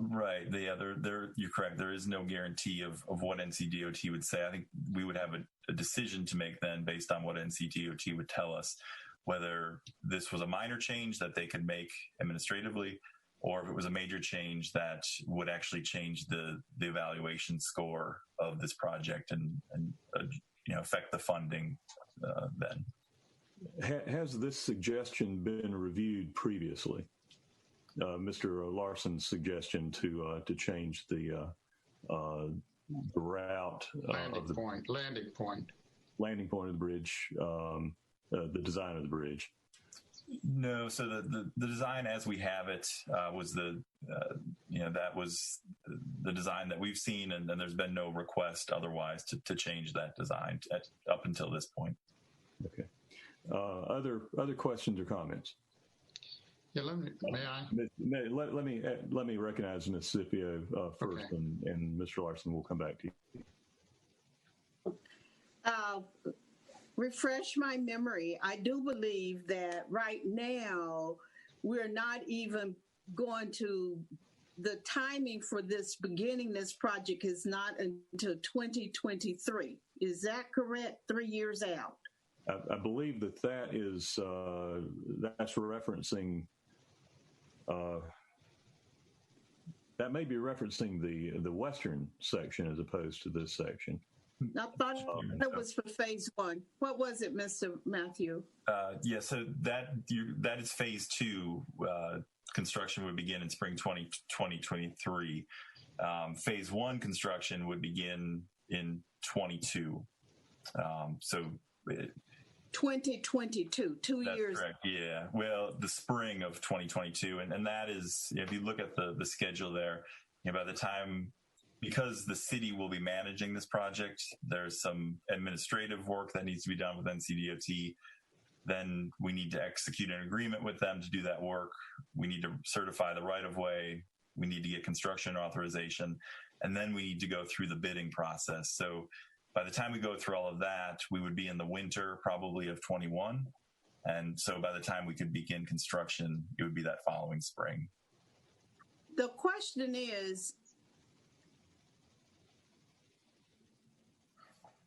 Right. You're correct. There is no guarantee of what NCDOT would say. I think we would have a decision to make then based on what NCDOT would tell us, whether this was a minor change that they could make administratively, or if it was a major change that would actually change the evaluation score of this project and affect the funding then. Has this suggestion been reviewed previously? Mr. Larson's suggestion to change the route landing point of the bridge, the design of the bridge. No, so the design as we have it was that was the design that we've seen, and there's been no request otherwise to change that design up until this point. Okay. Other questions or comments? Yeah, may I? Let me recognize Ms. Scipio first, okay. and Mr. Larson will come back to you. Refresh my memory. I do believe that right now we're not even going to, the timing for this project is not until 2023. Is that correct? 3 years out? I believe that is that's referencing. That may be referencing the western section as opposed to this section. I thought that was for phase one. What was it, Mr. Matthew? Yeah, so that is phase two. Construction would begin in spring 2023. Phase one construction would begin in 22. 2022, 2 years. Correct. Yeah. Well, the spring of 2022, and that is, if you look at the schedule there, by the time, because the city will be managing this project, there's some administrative work that needs to be done with NCDOT. Then we need to execute an agreement with them to do that work. We need to certify the right-of-way. We need to get construction authorization, and then we need to go through the bidding process. So by the time we go through all of that, we would be in the winter probably of 21. And so by the time we could begin construction, it would be that following spring. The question is,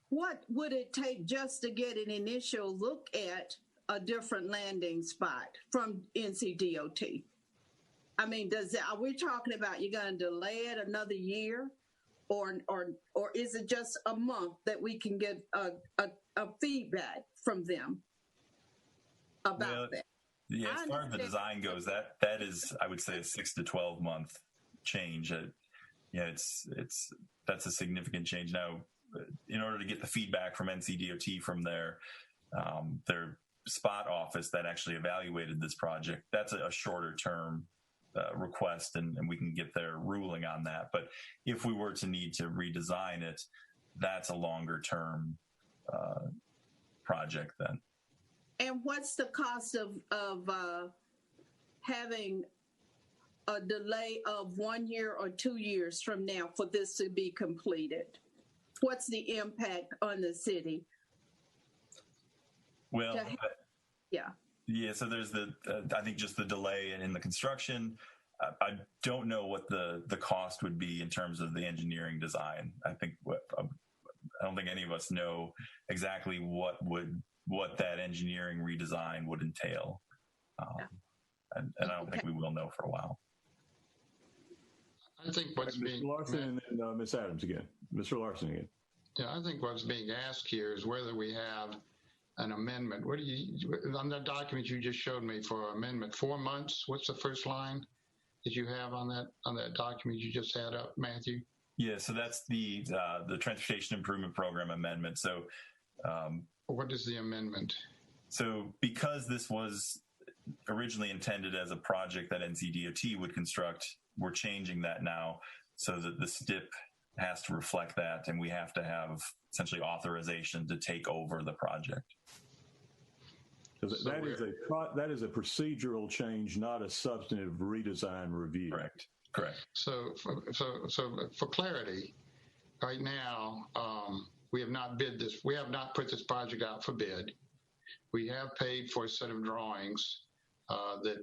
what would it take just to get an initial look at a different landing spot from NCDOT? I mean, are we talking about you're going to delay it another year? Or is it just a month that we can get a feedback from them about that? Yeah, as far as the design goes, that is, I would say, a 6 to 12 month change. That's a significant change. Now, in order to get the feedback from NCDOT from their spot office that actually evaluated this project, that's a shorter term request, and we can get their ruling on that. But if we were to need to redesign it, that's a longer term project then. And what's the cost of having a delay of 1 year or 2 years from now for this to be completed? What's the impact on the city? Well, yeah. Yeah, so there's I think just the delay in the construction. I don't know what the cost would be in terms of the engineering design. I don't think any of us know exactly what that engineering redesign would entail. And I don't think we will know for a while. I think what's being... Mr. Larson and then Ms. Adams again. Mr. Larson again. Yeah, I think what's being asked here is whether we have an amendment. What do you, on the document you just showed me for amendment, 4 months? What's the first line that you have on that document you just had up, Matthew? Yeah, so that's the Transportation Improvement Program amendment. So, what is the amendment? So, because this was originally intended as a project that NCDOT would construct, we're changing that now so that the STIP has to reflect that, and we have to have essentially authorization to take over the project. That is a procedural change, not a substantive redesign review. Correct. So for clarity, right now, we have not bid this. We have not put this project out for bid. We have paid for a set of drawings that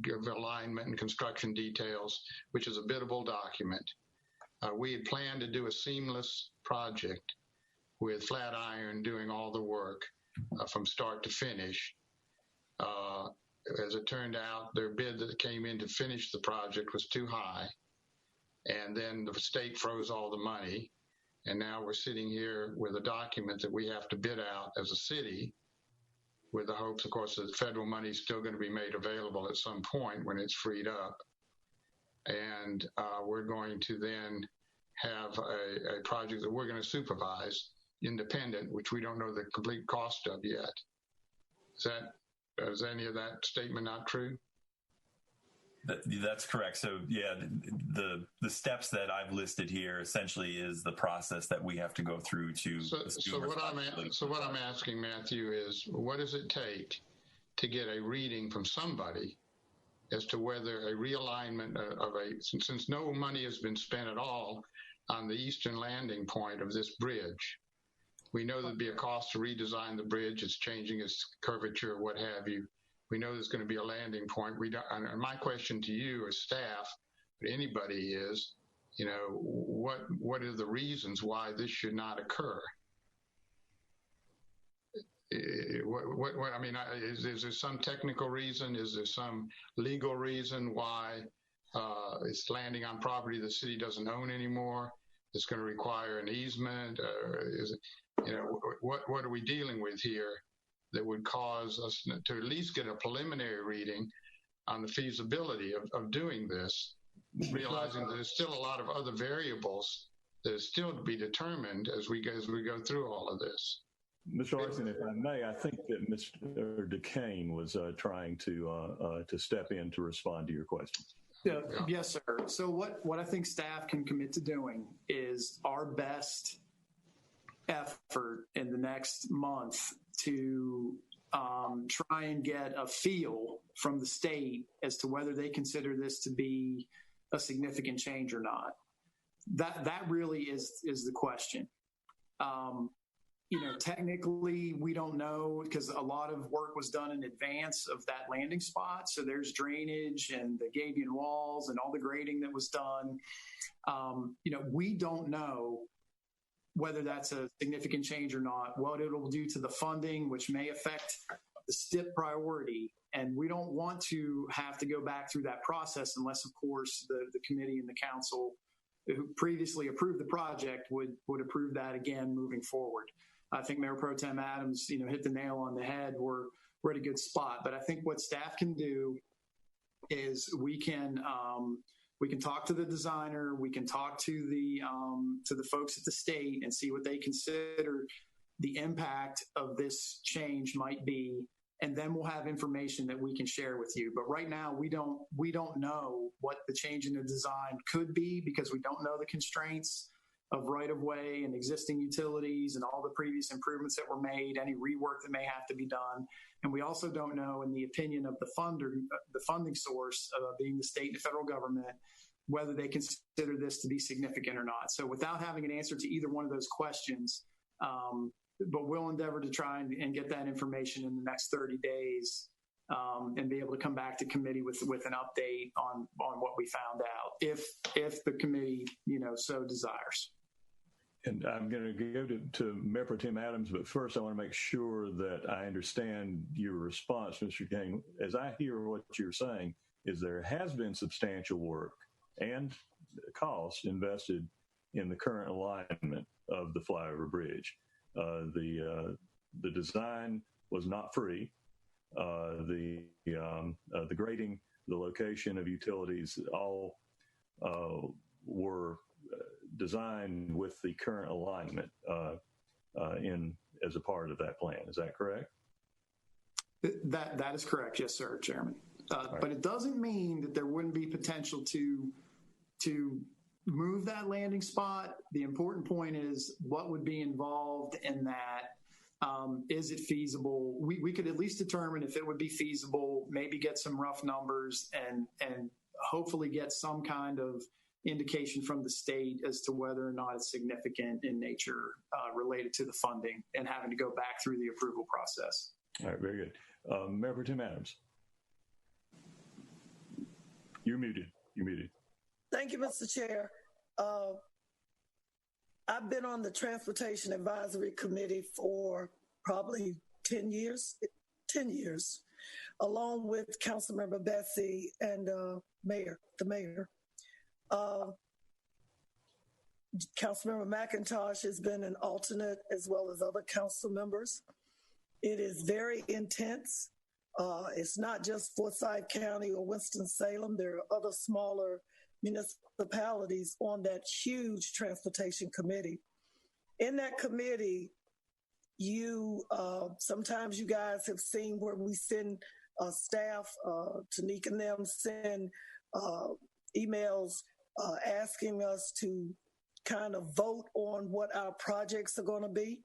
give alignment and construction details, which is a biddable document. We had planned to do a seamless project with Flatiron doing all the work from start to finish. As it turned out, their bid that came in to finish the project was too high. And then the state froze all the money. And now we're sitting here with a document that we have to bid out as a city, with the hopes, of course, that federal money is still going to be made available at some point when it's freed up. And we're going to then have a project that we're going to supervise independent, which we don't know the complete cost of yet. Is any of that statement not true? That's correct. So yeah, the steps that I've listed here essentially is the process that we have to go through to. So what I'm asking, Matthew, is what does it take to get a reading from somebody as to whether a realignment since no money has been spent at all on the eastern landing point of this bridge. We know there'd be a cost to redesign the bridge. It's changing its curvature, what have you. We know there's going to be a landing point. And my question to you as staff, but anybody is, what are the reasons why this should not occur? Is there some technical reason? Is there some legal reason why it's landing on property the city doesn't own anymore? It's going to require an easement. What are we dealing with here that would cause us to at least get a preliminary reading on the feasibility of doing this, realizing that there's still a lot of other variables that is still to be determined as we go through all of this. Mr. Larson, if I may, I think that Mr. DeCane was trying to step in to respond to your question. Yeah. Yes, sir. So what I think staff can commit to doing is our best effort in the next month to try and get a feel from the state as to whether they consider this to be a significant change or not. That really is the question. Technically, we don't know because a lot of work was done in advance of that landing spot. So there's drainage and the gabion walls and all the grading that was done. We don't know whether that's a significant change or not, what it'll do to the funding, which may affect the STIP priority. And we don't want to have to go back through that process unless, of course, the committee and the council who previously approved the project would approve that again moving forward. I think Mayor Pro Tem Adams, hit the nail on the head. We're at a good spot. But I think what staff can do is we can talk to the designer, we can talk to the folks at the state and see what they consider the impact of this change might be, and then we'll have information that we can share with you. But right now, we don't know what the change in the design could be because we don't know the constraints of right-of-way and existing utilities and all the previous improvements that were made, any rework that may have to be done. And we also don't know, in the opinion of the funding source, being the state and federal government, whether they consider this to be significant or not. So without having an answer to either one of those questions, but we'll endeavor to try and get that information in the next 30 days and be able to come back to committee with an update on what we found out, if the committee, so desires. And I'm going to go to Mayor Pro Tem Adams, but first I want to make sure that I understand your response, Mr. King. As I hear what you're saying, is there has been substantial work and cost invested in the current alignment of the flyover bridge. The design was not free. The grading, the location of utilities, all were designed with the current alignment as a part of that plan. Is that correct? That is correct. Yes, sir, Chairman. Right. But it doesn't mean that there wouldn't be potential to move that landing spot. The important point is what would be involved in that. Is it feasible? We could at least determine if it would be feasible, maybe get some rough numbers and hopefully get some kind of indication from the state as to whether or not it's significant in nature related to the funding and having to go back through the approval process. All right, very good. Mayor Pro Tem Adams. You're muted. You're muted. Thank you, Mr. Chair. I've been on the Transportation Advisory Committee for probably 10 years, along with Councilmember Bessie and the mayor. Councilmember McIntosh has been an alternate as well as other council members. It is very intense. It's not just Forsyth County or Winston-Salem. There are other smaller municipalities on that huge transportation committee. In that committee, sometimes you guys have seen where we send staff, Tanika and them send emails asking us to kind of vote on what our projects are going to be.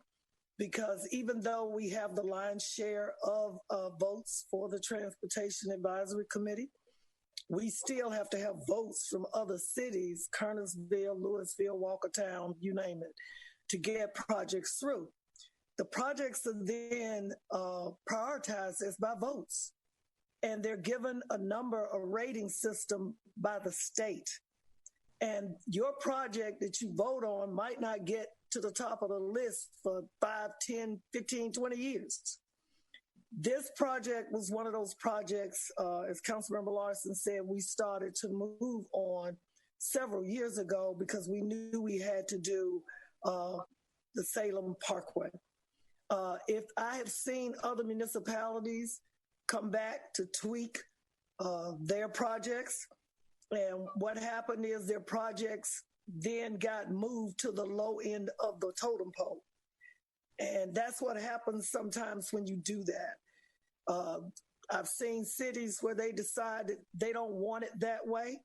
Because even though we have the lion's share of votes for the Transportation Advisory Committee, we still have to have votes from other cities, Kernersville, Louisville, Walkertown, you name it, to get projects through. The projects are then prioritized as by votes, and they're given a rating system by the state. And your project that you vote on might not get to the top of the list for 5, 10, 15, 20 years. This project was one of those projects, as Councilmember Larson said, we started to move on several years ago because we knew we had to do the Salem Parkway. If I have seen other municipalities come back to tweak their projects, and what happened is their projects then got moved to the low end of the totem pole. And that's what happens sometimes when you do that. I've seen cities where they decide that they don't want it that way,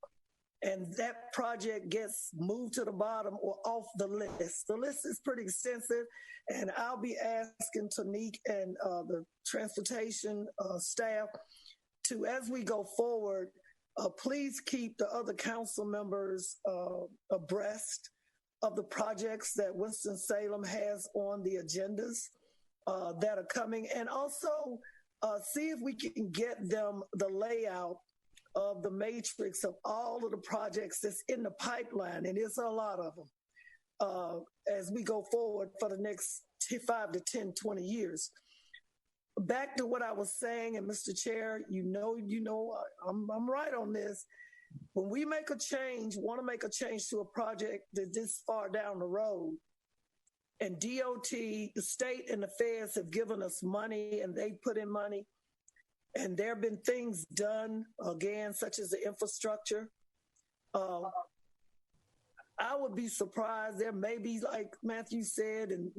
and that project gets moved to the bottom or off the list. The list is pretty extensive, and I'll be asking Tanika and the transportation staff to, as we go forward, please keep the other council members abreast of the projects that Winston-Salem has on the agendas that are coming, and also see if we can get them the layout of the matrix of all of the projects that's in the pipeline, and there's a lot of them, as we go forward for the next 5 to 10, 20 years. Back to what I was saying, and Mr. Chair, I'm right on this. When we make a change, want to make a change to a project that's this far down the road, and DOT, the state and the feds have given us money, and they put in money, and there have been things done, again, such as the infrastructure. I would be surprised. There may be, like Matthew said, and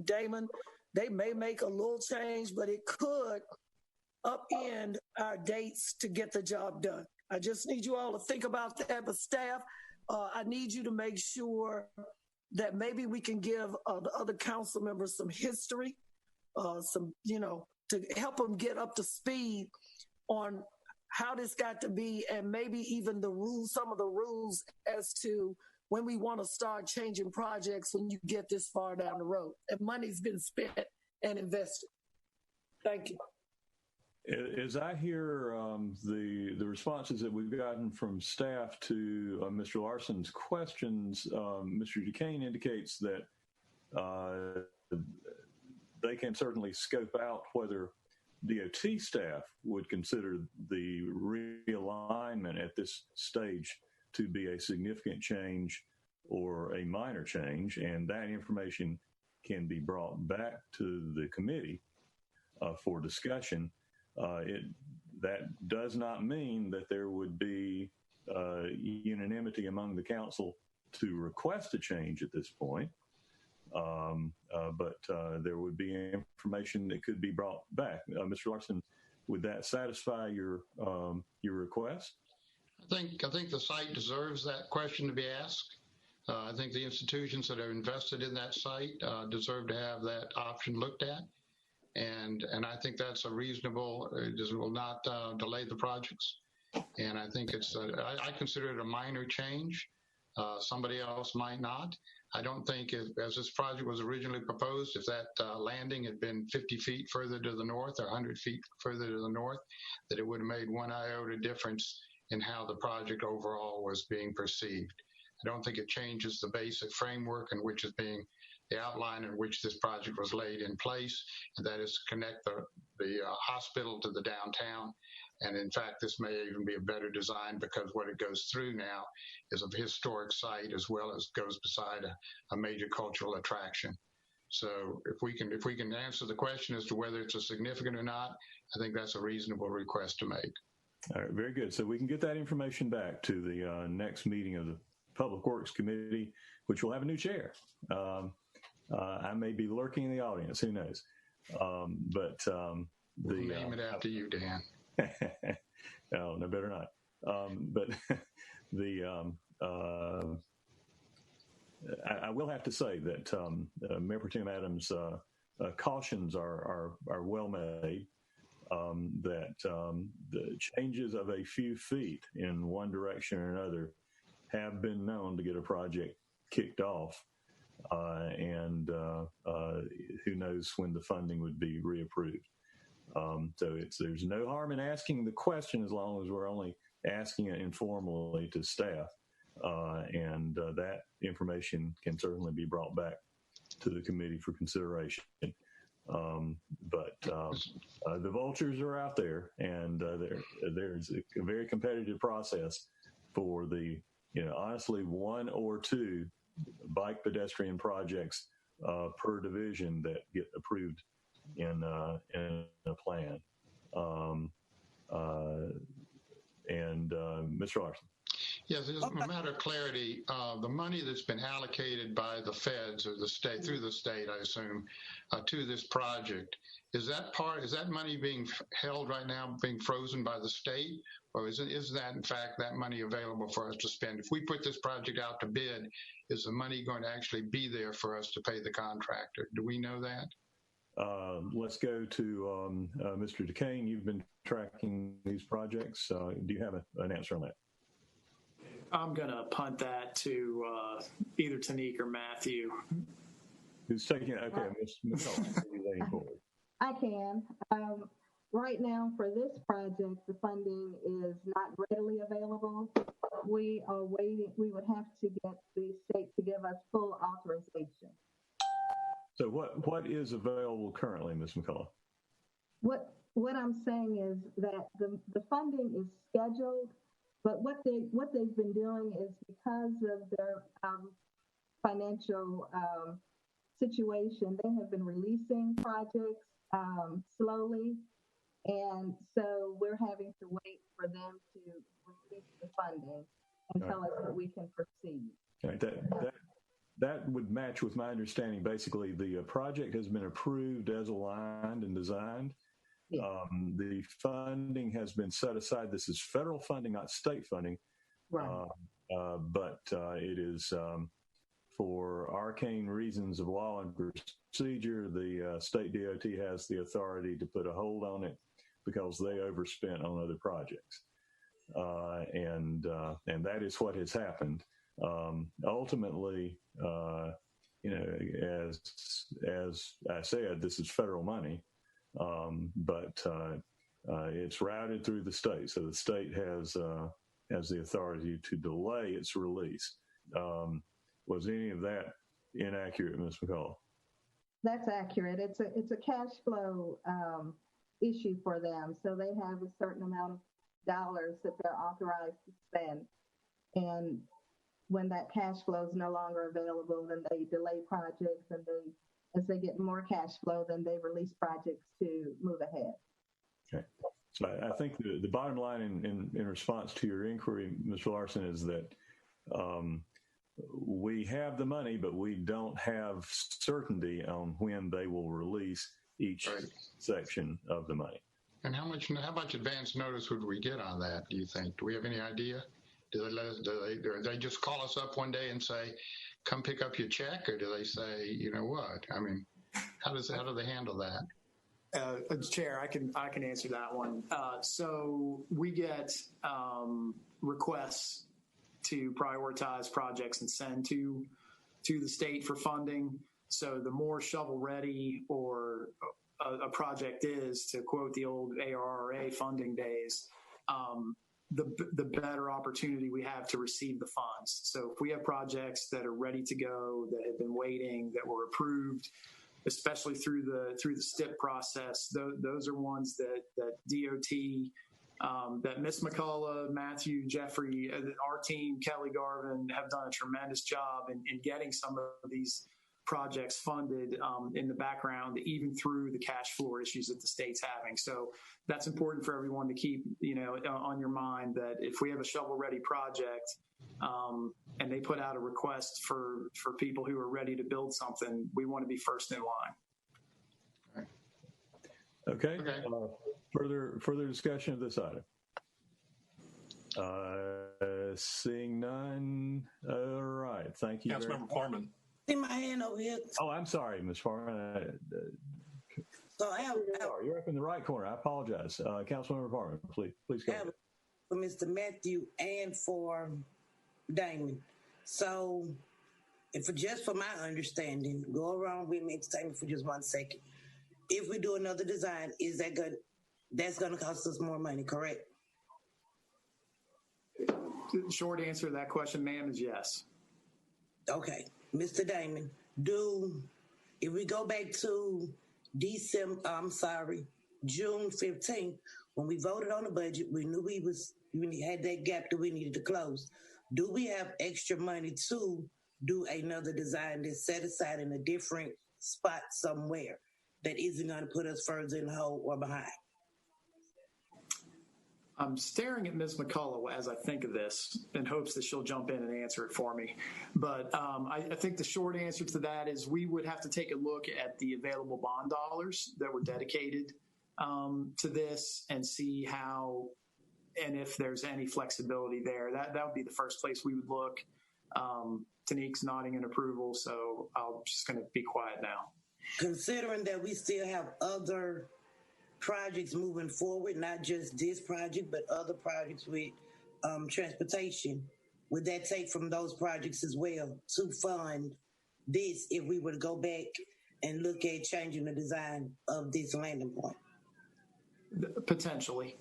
Damon, they may make a little change, but it could upend our dates to get the job done. I just need you all to think about that. But staff, I need you to make sure that maybe we can give the other council members some history, to help them get up to speed on how this got to be, and maybe even the rules, some of the rules as to when we want to start changing projects when you get this far down the road and money's been spent and invested. Thank you. As I hear the responses that we've gotten from staff to Mr. Larson's questions, Mr. Duquesne indicates that they can certainly scope out whether DOT staff would consider the realignment at this stage to be a significant change or a minor change, and that information can be brought back to the committee for discussion. That does not mean that there would be unanimity among the council to request a change at this point, but there would be information that could be brought back. Mr. Larson, would that satisfy your request? I think the site deserves that question to be asked. I think the institutions that are invested in that site deserve to have that option looked at. And I think that's a reasonable, it will not delay the projects. And I think it's, I consider it a minor change. Somebody else might not. I don't think, as this project was originally proposed, if that landing had been 50 feet further to the north or 100 feet further to the north, that it would have made one iota difference in how the project overall was being perceived. I don't think it changes the basic framework in which is being, the outline in which this project was laid in place, and that is to connect the hospital to the downtown. And in fact, this may even be a better design because what it goes through now is a historic site as well as goes beside a major cultural attraction. So if we can answer the question as to whether it's a significant or not, I think that's a reasonable request to make. All right, very good. So we can get that information back to the next meeting of the Public Works Committee, which will have a new chair. I may be lurking in the audience, who knows? We'll name it after you, Dan. Oh, no, better not. But I will have to say that Mayor Pro Tem Adams' cautions are well made. That the changes of a few feet in one direction or another have been known to get a project kicked off, and who knows when the funding would be reapproved. So there's no harm in asking the question as long as we're only asking it informally to staff, and that information can certainly be brought back to the committee for consideration. But the vultures are out there, and there's a very competitive process for the, honestly, one or two bike pedestrian projects per division that get approved in a plan. Mr. Larson. Yes, as a matter of clarity, the money that's been allocated by the feds or the state, through the state, I assume, to this project, is that money being held right now, being frozen by the state? Or is that, in fact, that money available for us to spend? If we put this project out to bid, is the money going to actually be there for us to pay the contractor? Do we know that? Let's go to Mr. DeCane. You've been tracking these projects. Do you have an answer on that? I'm going to punt that to either Tanique or Matthew. Who's taking it? Okay, Ms. McCullough. I can. Right now, for this project, the funding is not readily available. We are waiting. We would have to get the state to give us full authorization. So what is available currently, Ms. McCullough? What I'm saying is that the funding is scheduled, but what they've been doing is because of their financial situation, they have been releasing projects slowly, and so we're having to wait for them to release the funding and tell us that we can proceed. Right. That would match with my understanding. Basically, the project has been approved as aligned and designed. Yeah. The funding has been set aside. This is federal funding, not state funding. Right. But it is for arcane reasons of law and procedure. The state DOT has the authority to put a hold on it because they overspent on other projects, and that is what has happened. Ultimately, as I said, this is federal money, but it's routed through the state. So the state has the authority to delay its release. Was any of that inaccurate, Ms. McCullough? That's accurate. It's a cash flow issue for them. So they have a certain amount of dollars that they're authorized to spend, and when that cash flow is no longer available, then they delay projects, and as they get more cash flow, then they release projects to move ahead. Okay. So I think the bottom line in response to your inquiry, Mr. Larson, is that we have the money, but we don't have certainty on when they will release each section of the money. And how much advance notice would we get on that, do you think? Do we have any idea? Do they just call us up one day and say, come pick up your check? Or do they say, you know what? I mean, how do they handle that? Chair, I can answer that one. So we get requests to prioritize projects and send to the state for funding. So the more shovel ready or a project is, to quote the old ARRA funding days, the better opportunity we have to receive the funds. So if we have projects that are ready to go, that have been waiting, that were approved, especially through the STIP process, those are ones that DOT, that Ms. McCullough, Matthew, Jeffrey, our team, Kelly Garvin, have done a tremendous job in getting some of these projects funded in the background, even through the cash flow issues that the state's having. So that's important for everyone to keep, on your mind, that if we have a shovel-ready project and they put out a request for people who are ready to build something, we want to be first in line. Okay. Further discussion of this item. Seeing none. All right. Thank you. Councilmember Farman. See my hand over here. Oh, I'm sorry, Ms. Farman. So You're up in the right corner. I apologize. Councilmember Farman, please go ahead. For Mr. Matthew and for Damon. So, just for my understanding, go around with me, entertain me for just 1 second. If we do another design, is that good? That's going to cost us more money, correct? The short answer to that question, ma'am, is yes. Okay. Mr. Damon, if we go back to June 15th, when we voted on the budget, we knew we had that gap that we needed to close. Do we have extra money to do another design that's set aside in a different spot somewhere that isn't going to put us further in the hole or behind? I'm staring at Ms. McCullough as I think of this in hopes that she'll jump in and answer it for me. But I think the short answer to that is we would have to take a look at the available bond dollars that were dedicated to this and see how and if there's any flexibility there. That would be the first place we would look. Tanique's nodding in approval, so I'm just going to be quiet now. Considering that we still have other projects moving forward, not just this project, but other projects with transportation, would that take from those projects as well to fund this if we were to go back and look at changing the design of this landing point? Potentially.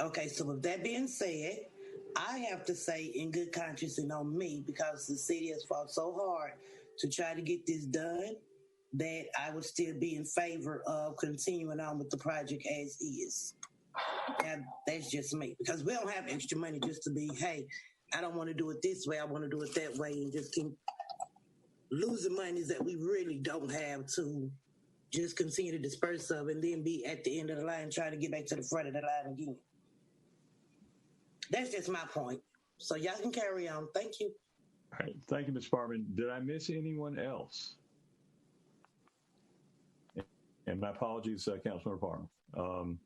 Okay, so with that being said, I have to say in good conscience and on me, because the city has fought so hard to try to get this done, that I would still be in favor of continuing on with the project as is. And that's just me, because we don't have extra money just to be, hey, I don't want to do it this way, I want to do it that way, and just keep losing monies that we really don't have to just continue to disperse of and then be at the end of the line trying to get back to the front of the line again. That's just my point. So y'all can carry on. Thank you. All right. Thank you, Ms. Farman. Did I miss anyone else? And my apologies, Councilmember Farman.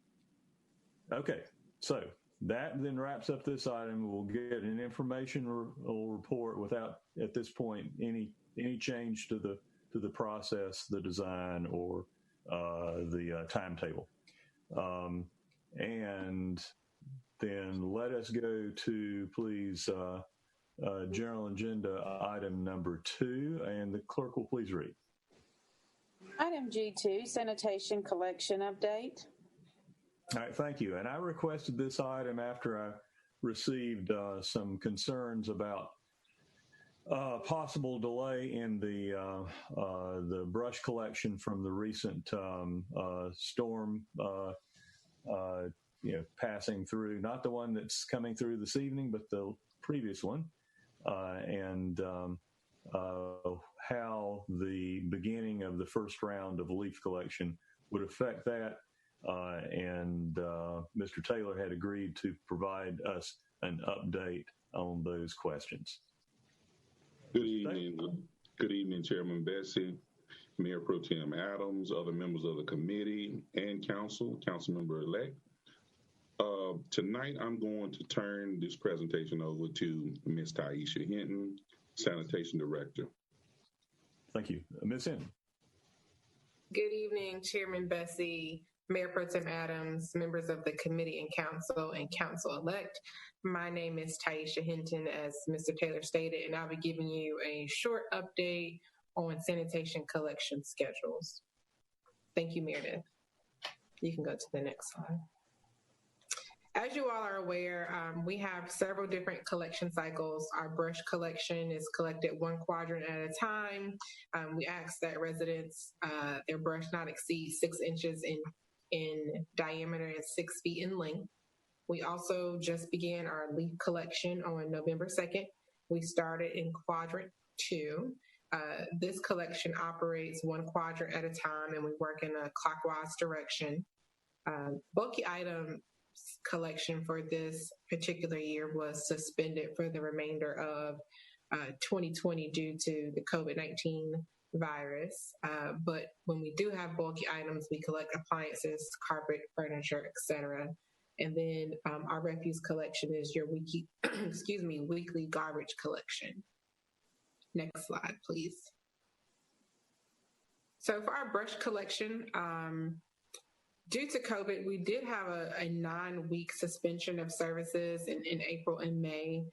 Okay, so that then wraps up this item. We'll get an informational report without, at this point, any change to the process, the design, or the timetable. And then let us go to, please, general agenda item number 2, and the clerk will please read. Item G2, sanitation collection update. All right, thank you. And I requested this item after I received some concerns about possible delay in the brush collection from the recent storm, passing through, not the one that's coming through this evening, but the previous one, and how the beginning of the first round of leaf collection would affect that. And Mr. Taylor had agreed to provide us an update on those questions. Good evening. Good evening, Chairman Bessie, Mayor Pro Tem Adams, other members of the committee and council, council member-elect. Tonight, I'm going to turn this presentation over to Ms. Taisha Hinton, Sanitation Director. Thank you. Ms. Hinton. Good evening, Chairman Bessie, Mayor Pro Tem Adams, members of the committee and council-elect. My name is Taisha Hinton, as Mr. Taylor stated, and I'll be giving you a short update on sanitation collection schedules. Thank you, Meredith. You can go to the next slide. As you all are aware, we have several different collection cycles. Our brush collection is collected one quadrant at a time. We ask that residents, their brush not exceed 6 inches in diameter and 6 feet in length. We also just began our leaf collection on November 2nd. We started in quadrant 2. This collection operates one quadrant at a time, and we work in a clockwise direction. Bulky item collection for this particular year was suspended for the remainder of 2020 due to the COVID-19 virus. But when we do have bulky items, we collect appliances, carpet, furniture, etc. And then our refuse collection is your weekly garbage collection. Next slide, please. So for our brush collection, due to COVID, we did have a 9-week suspension of services in April and May.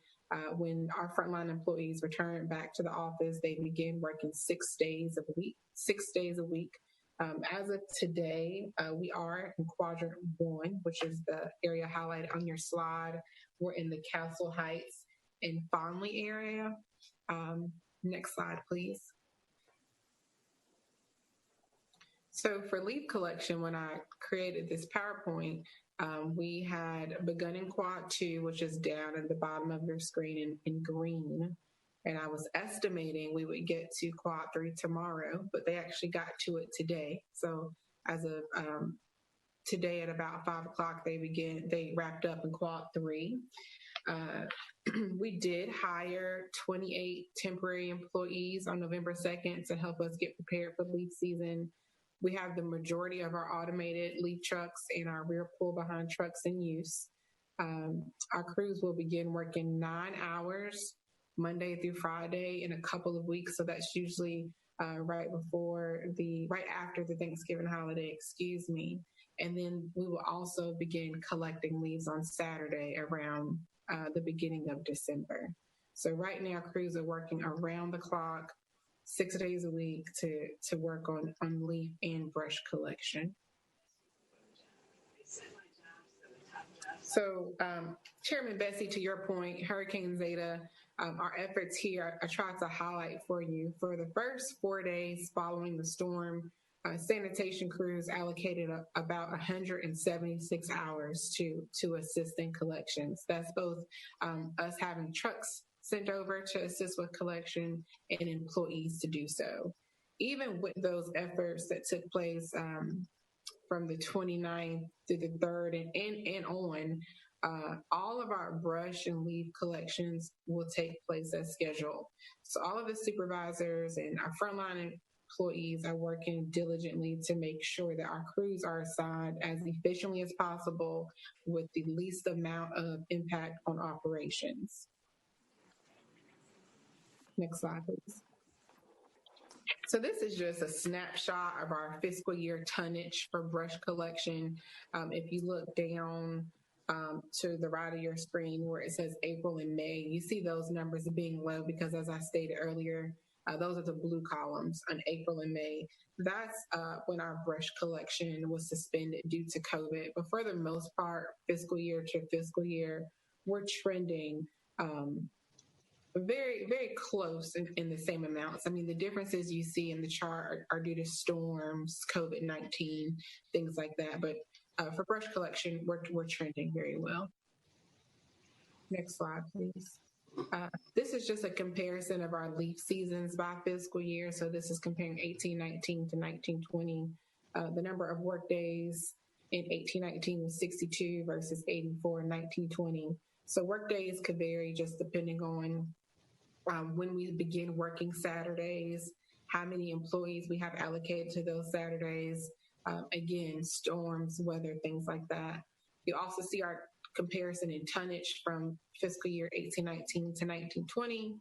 When our frontline employees returned back to the office, they began working 6 days a week. As of today, we are in quadrant 1, which is the area highlighted on your slide. We're in the Castle Heights and Fondley area. Next slide, please. So for leaf collection, when I created this PowerPoint, we had begun in quad 2, which is down at the bottom of your screen in green. And I was estimating we would get to quad 3 tomorrow, but they actually got to it today. So as of today at about 5 o'clock, they wrapped up in quad 3. We did hire 28 temporary employees on November 2nd to help us get prepared for leaf season. We have the majority of our automated leaf trucks and our rear pull behind trucks in use. Our crews will begin working 9 hours Monday through Friday in a couple of weeks. So that's usually right after the Thanksgiving holiday, And then we will also begin collecting leaves on Saturday around the beginning of December. So right now crews are working around the clock, 6 days a week to work on leaf and brush collection. So, Chairman Bessie, to your point, Hurricane Zeta, our efforts here, I tried to highlight for you. For the first 4 days following the storm, sanitation crews allocated about 176 hours to assist in collections. That's both us having trucks sent over to assist with collection and employees to do so. Even with those efforts that took place from the 29th through the 3rd and on, all of our brush and leaf collections will take place as scheduled. So all of the supervisors and our frontline employees are working diligently to make sure that our crews are assigned as efficiently as possible with the least amount of impact on operations. Next slide, please. So this is just a snapshot of our fiscal year tonnage for brush collection. If you look down to the right of your screen where it says April and May, you see those numbers being low because, as I stated earlier, those are the blue columns on April and May. That's when our brush collection was suspended due to COVID. But for the most part, fiscal year to fiscal year, we're trending very, very close in the same amounts. I mean, the differences you see in the chart are due to storms, COVID-19, things like that. But for brush collection, we're trending very well. Next slide, please. This is just a comparison of our leaf seasons by fiscal year. So this is comparing 1819 to 1920. The number of work days in 1819 was 62 versus 84 in 1920. So work days could vary just depending on when we begin working Saturdays, how many employees we have allocated to those Saturdays, again, storms, weather, things like that. You also see our comparison in tonnage from fiscal year 1819 to 1920.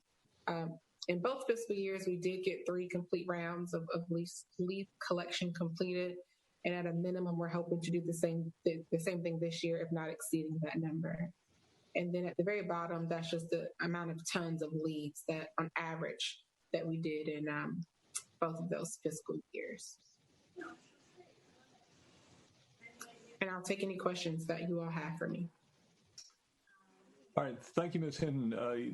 In both fiscal years, we did get 3 complete rounds of leaf collection completed. And at a minimum, we're hoping to do the same thing this year, if not exceeding that number. And then at the very bottom, that's just the amount of tons of leaves that on average that we did in both of those fiscal years. And I'll take any questions that you all have for me. All right, thank you, Ms. Hinton.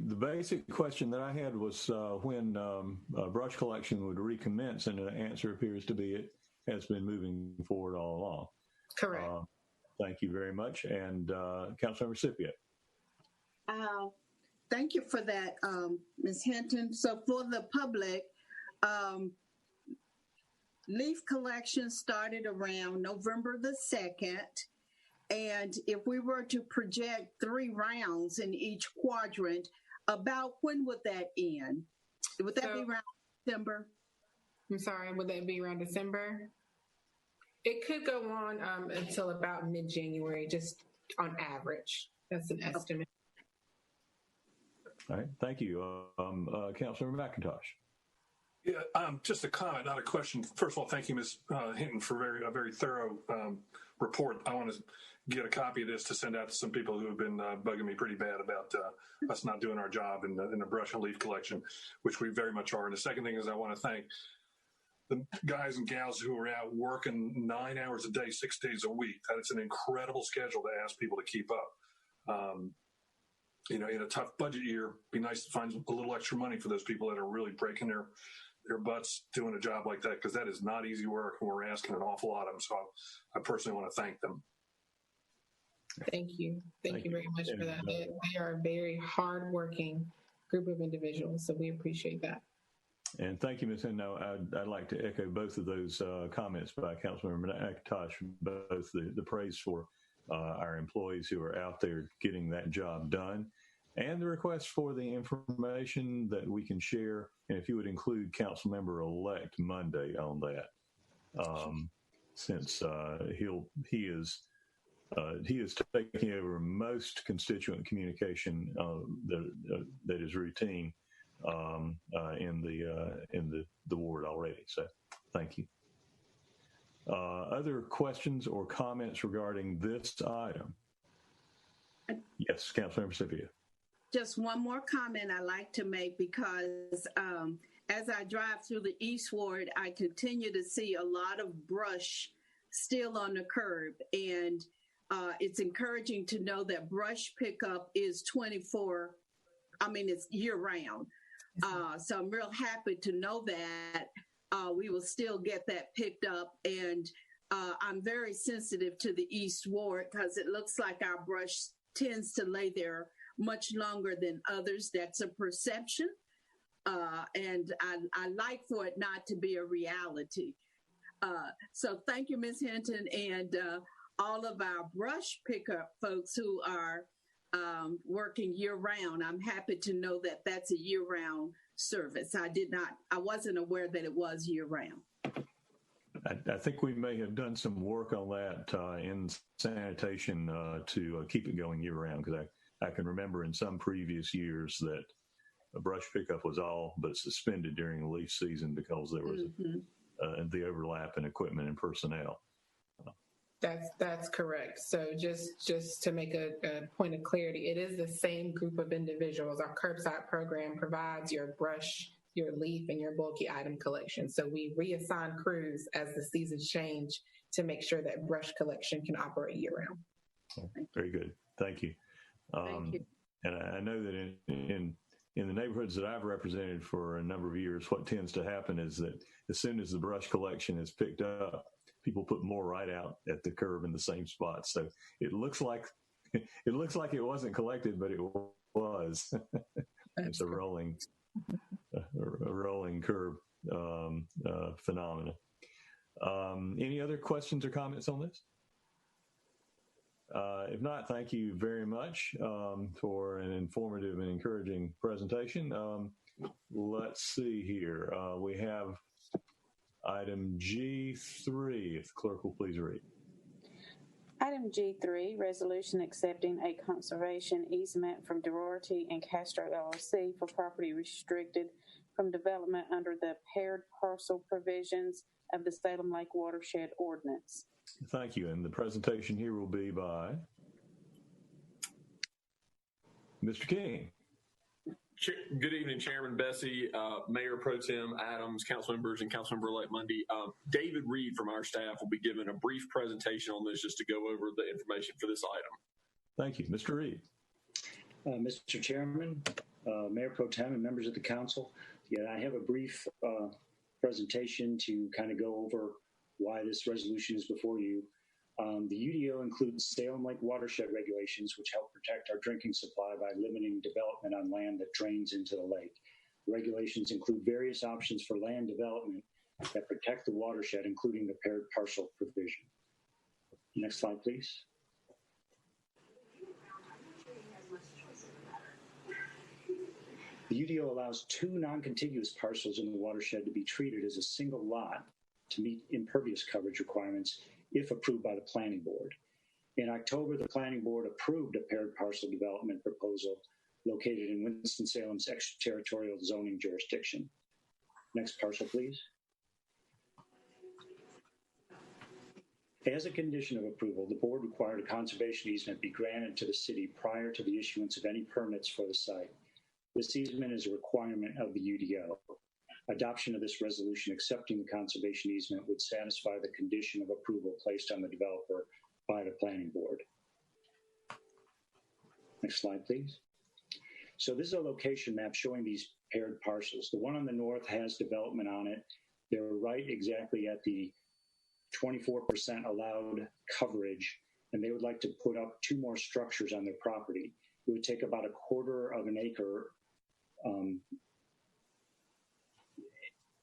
The basic question that I had was when brush collection would recommence, and the answer appears to be it has been moving forward all along. Correct. Thank you very much. And Councilmember Scipio. Thank you for that, Ms. Hinton. So for the public, leaf collection started around November the 2nd. And if we were to project 3 rounds in each quadrant, about when would that end? Would that be around December? I'm sorry, would that be around December? It could go on until about mid-January, just on average. That's an estimate. All right, thank you. Councilmember McIntosh. Yeah, just a comment, not a question. First of all, thank you, Ms. Hinton, for a very thorough report. I want to get a copy of this to send out to some people who have been bugging me pretty bad about us not doing our job in the brush and leaf collection, which we very much are. And the second thing is I want to thank the guys and gals who are out working 9 hours a day, 6 days a week. That it's an incredible schedule to ask people to keep up. In a tough budget year, it'd be nice to find a little extra money for those people that are really breaking their butts doing a job like that, because that is not easy work, and we're asking an awful lot of them. So I personally want to thank them. Thank you. Thank you very much for that. They are a very hardworking group of individuals, so we appreciate that. And thank you, Ms. Hinton. I'd like to echo both of those comments by Councilmember McIntosh, both the praise for our employees who are out there getting that job done, and the request for the information that we can share. And if you would include Councilmember-elect Monday on that, since he is taking over most constituent communication that is routine in the ward already. So thank you. Other questions or comments regarding this item? Yes, Councilmember Scipio. Just one more comment I'd like to make, because as I drive through the East Ward, I continue to see a lot of brush still on the curb. And it's encouraging to know that brush pickup is it's year round. So I'm real happy to know that we will still get that picked up. And I'm very sensitive to the East Ward, because it looks like our brush tends to lay there much longer than others. That's a perception. And I like for it not to be a reality. So thank you, Ms. Hinton, and all of our brush pickup folks who are working year round. I'm happy to know that that's a year round service. I wasn't aware that it was year round. I think we may have done some work on that in sanitation to keep it going year round, because I can remember in some previous years that a brush pickup was all but suspended during the leaf season because there was the overlap in equipment and personnel. That's correct. So just to make a point of clarity, it is the same group of individuals. Our curbside program provides your brush, your leaf, and your bulky item collection. So we reassign crews as the seasons change to make sure that brush collection can operate year round. Very good. Thank you. Thank you. And I know that in the neighborhoods that I've represented for a number of years, what tends to happen is that as soon as the brush collection is picked up, people put more right out at the curb in the same spot. So it looks like it wasn't collected, but it was. It's a rolling curb phenomena. Any other questions or comments on this? If not, thank you very much for an informative and encouraging presentation. Let's see here. We have item G3, if the clerk will please read. Item G3, resolution accepting a conservation easement from Dorothy and Castro LLC for property restricted from development under the paired parcel provisions of the Salem Lake Watershed Ordinance. Thank you. And the presentation here will be by Mr. King. Good evening, Chairman Bessie, Mayor Pro Tem Adams, council members, and Councilmember-elect Mundy. David Reed from our staff will be giving a brief presentation on this just to go over the information for this item. Thank you. Mr. Reed. Mr. Chairman, Mayor Pro Tem, and members of the council, I have a brief presentation to kind of go over why this resolution is before you. The UDO includes Salem Lake watershed regulations, which help protect our drinking supply by limiting development on land that drains into the lake. The regulations include various options for land development that protect the watershed, including the paired parcel provision. Next slide, please. The UDO allows two non-contiguous parcels in the watershed to be treated as a single lot to meet impervious coverage requirements if approved by the Planning Board. In October, the Planning Board approved a paired parcel development proposal located in Winston-Salem's extraterritorial zoning jurisdiction. Next parcel, please. As a condition of approval, the board required a conservation easement be granted to the city prior to the issuance of any permits for the site. This easement is a requirement of the UDO. Adoption of this resolution accepting the conservation easement would satisfy the condition of approval placed on the developer by the Planning Board. Next slide, please. So this is a location map showing these paired parcels. The one on the north has development on it. They're right exactly at the 24% allowed coverage, and they would like to put up two more structures on their property. It would take about 1/4 of an acre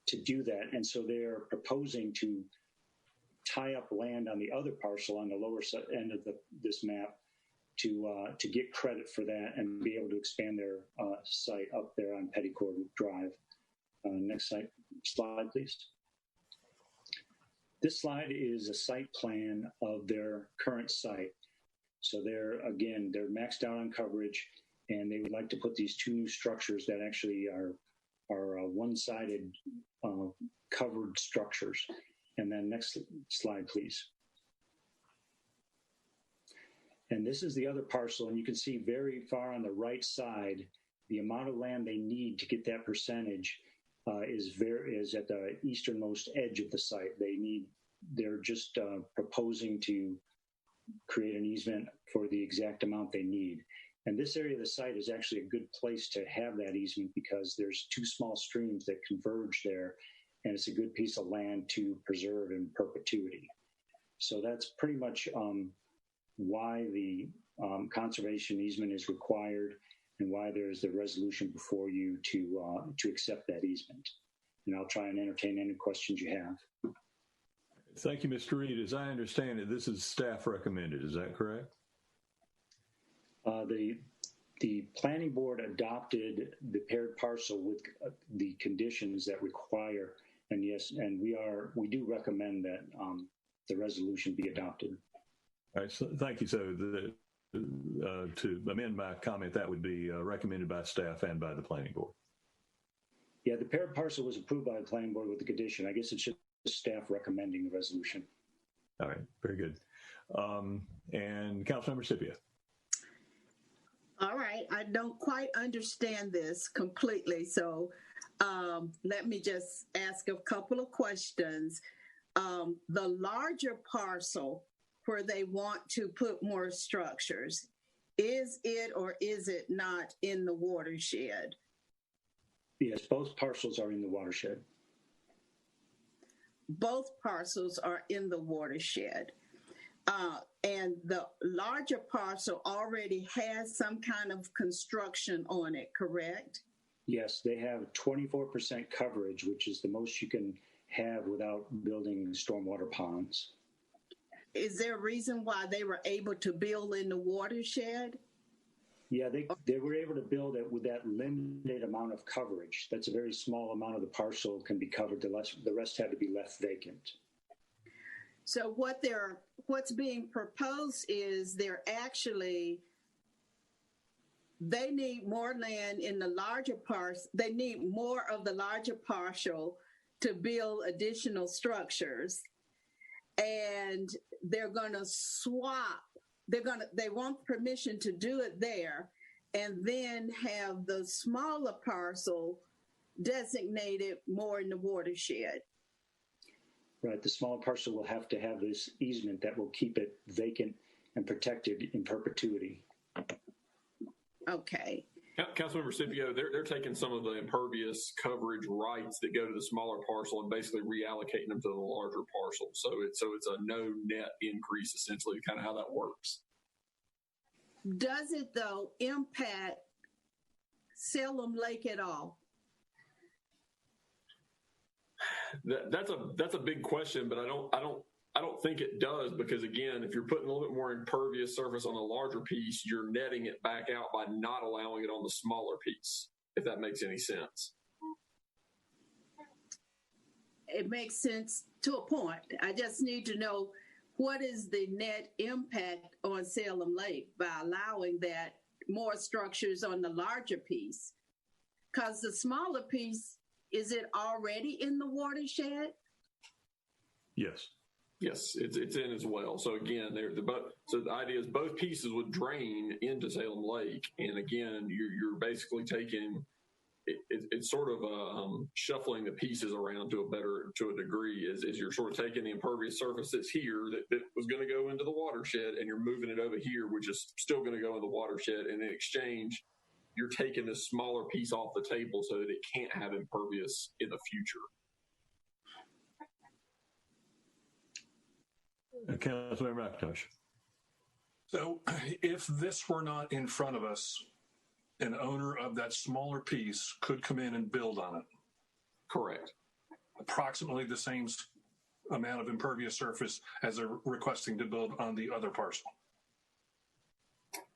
to do that. And so they're proposing to tie up land on the other parcel on the lower end of this map to get credit for that and be able to expand their site up there on Petticourt Drive. Next slide, please. This slide is a site plan of their current site. So they're maxed out on coverage, and they would like to put these two new structures that actually are one-sided covered structures. And then next slide, please. And this is the other parcel, and you can see very far on the right side, the amount of land they need to get that percentage is at the easternmost edge of the site. They're just proposing to create an easement for the exact amount they need. And this area of the site is actually a good place to have that easement because there's two small streams that converge there, and it's a good piece of land to preserve in perpetuity. So that's pretty much why the conservation easement is required and why there's the resolution before you to accept that easement. And I'll try and entertain any questions you have. Thank you, Mr. Reed. As I understand it, this is staff recommended. Is that correct? The planning board adopted the paired parcel with the conditions that require, and yes, and we do recommend that the resolution be adopted. All right, so thank you. So to amend my comment, that would be recommended by staff and by the planning board. Yeah, the paired parcel was approved by the planning board with the condition. I guess it's just staff recommending the resolution. All right, very good. And Councilmember Scipio. All right, I don't quite understand this completely, so let me just ask a couple of questions. The larger parcel where they want to put more structures, is it or is it not in the watershed? Yes, both parcels are in the watershed. Both parcels are in the watershed. And the larger parcel already has some kind of construction on it, correct? Yes, they have 24% coverage, which is the most you can have without building stormwater ponds. Is there a reason why they were able to build in the watershed? Yeah, they were able to build it with that limited amount of coverage. That's a very small amount of the parcel can be covered. The rest had to be left vacant. So what they're what's being proposed is they need more land in the larger parts. They need more of the larger parcel to build additional structures. And they're going to swap. They want permission to do it there and then have the smaller parcel designated more in the watershed. Right. The smaller parcel will have to have this easement that will keep it vacant and protected in perpetuity. Okay. Councilmember Scipio, they're taking some of the impervious coverage rights that go to the smaller parcel and basically reallocating them to the larger parcel. So it's a no net increase, essentially, kind of how that works. Does it though impact Salem Lake at all? That's a big question, but I don't think it does, because again, if you're putting a little bit more impervious surface on a larger piece, you're netting it back out by not allowing it on the smaller piece, if that makes any sense. It makes sense to a point. I just need to know, what is the net impact on Salem Lake by allowing that more structures on the larger piece? Because the smaller piece, is it already in the watershed? Yes. Yes, it's in as well. So again, so the idea is both pieces would drain into Salem Lake, and again, you're basically taking it's sort of shuffling the pieces around to a degree. Is you're sort of taking the impervious surface that's here that was going to go into the watershed, and you're moving it over here, which is still going to go in the watershed, and in exchange, you're taking this smaller piece off the table so that it can't have impervious in the future. Councilmember McIntosh. So if this were not in front of us, an owner of that smaller piece could come in and build on it. Correct. Approximately the same amount of impervious surface as they're requesting to build on the other parcel.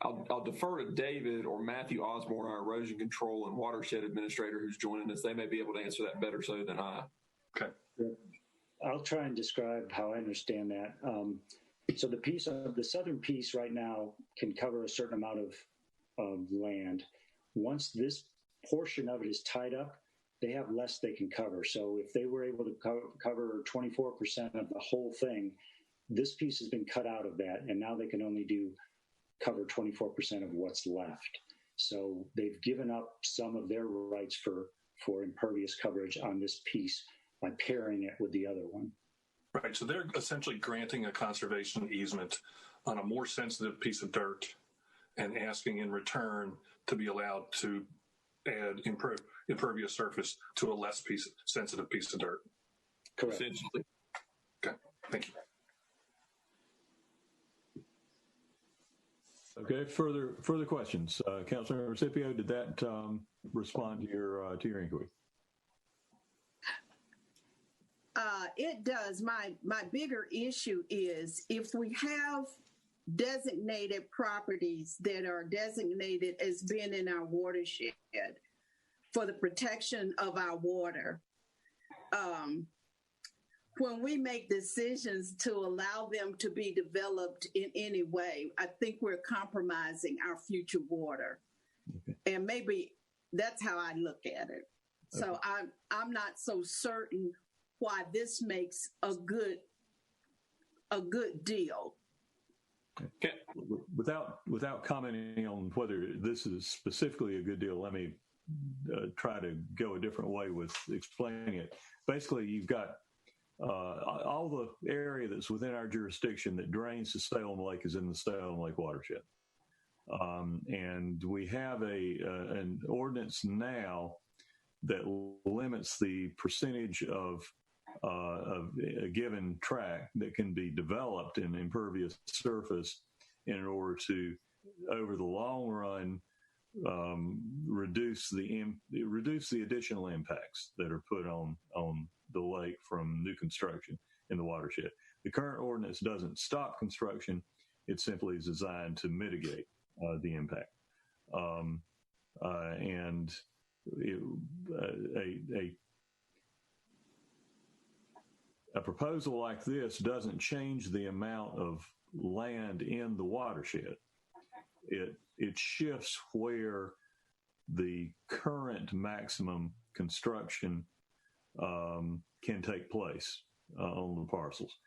I'll defer to David or Matthew Osborne, our erosion control and watershed administrator, who's joining us. They may be able to answer that better so than I. Okay. I'll try and describe how I understand that. So the southern piece right now can cover a certain amount of land. Once this portion of it is tied up, they have less they can cover. So if they were able to cover 24% of the whole thing, this piece has been cut out of that, and now they can only cover 24% of what's left. So they've given up some of their rights for impervious coverage on this piece by pairing it with the other one. Right, so they're essentially granting a conservation easement on a more sensitive piece of dirt and asking in return to be allowed to add impervious surface to a less sensitive piece of dirt. Correct. Essentially. Okay, thank you. Okay, further questions. Councilmember Scipio, did that respond to your inquiry? It does. My bigger issue is if we have designated properties that are designated as being in our watershed for the protection of our water, when we make decisions to allow them to be developed in any way, I think we're compromising our future water. Okay. And maybe that's how I look at it. Okay. So I'm not so certain why this makes a good deal. Okay. Without commenting on whether this is specifically a good deal, let me try to go a different way with explaining it. Basically, you've got all the area that's within our jurisdiction that drains to Salem Lake is in the Salem Lake watershed. And we have an ordinance now that limits the percentage of a given tract that can be developed in impervious surface in order to, over the long run, reduce the additional impacts that are put on the lake from new construction in the watershed. The current ordinance doesn't stop construction; it simply is designed to mitigate the impact. And a proposal like this doesn't change the amount of land in the watershed. It shifts where the current maximum construction can take place on the parcels.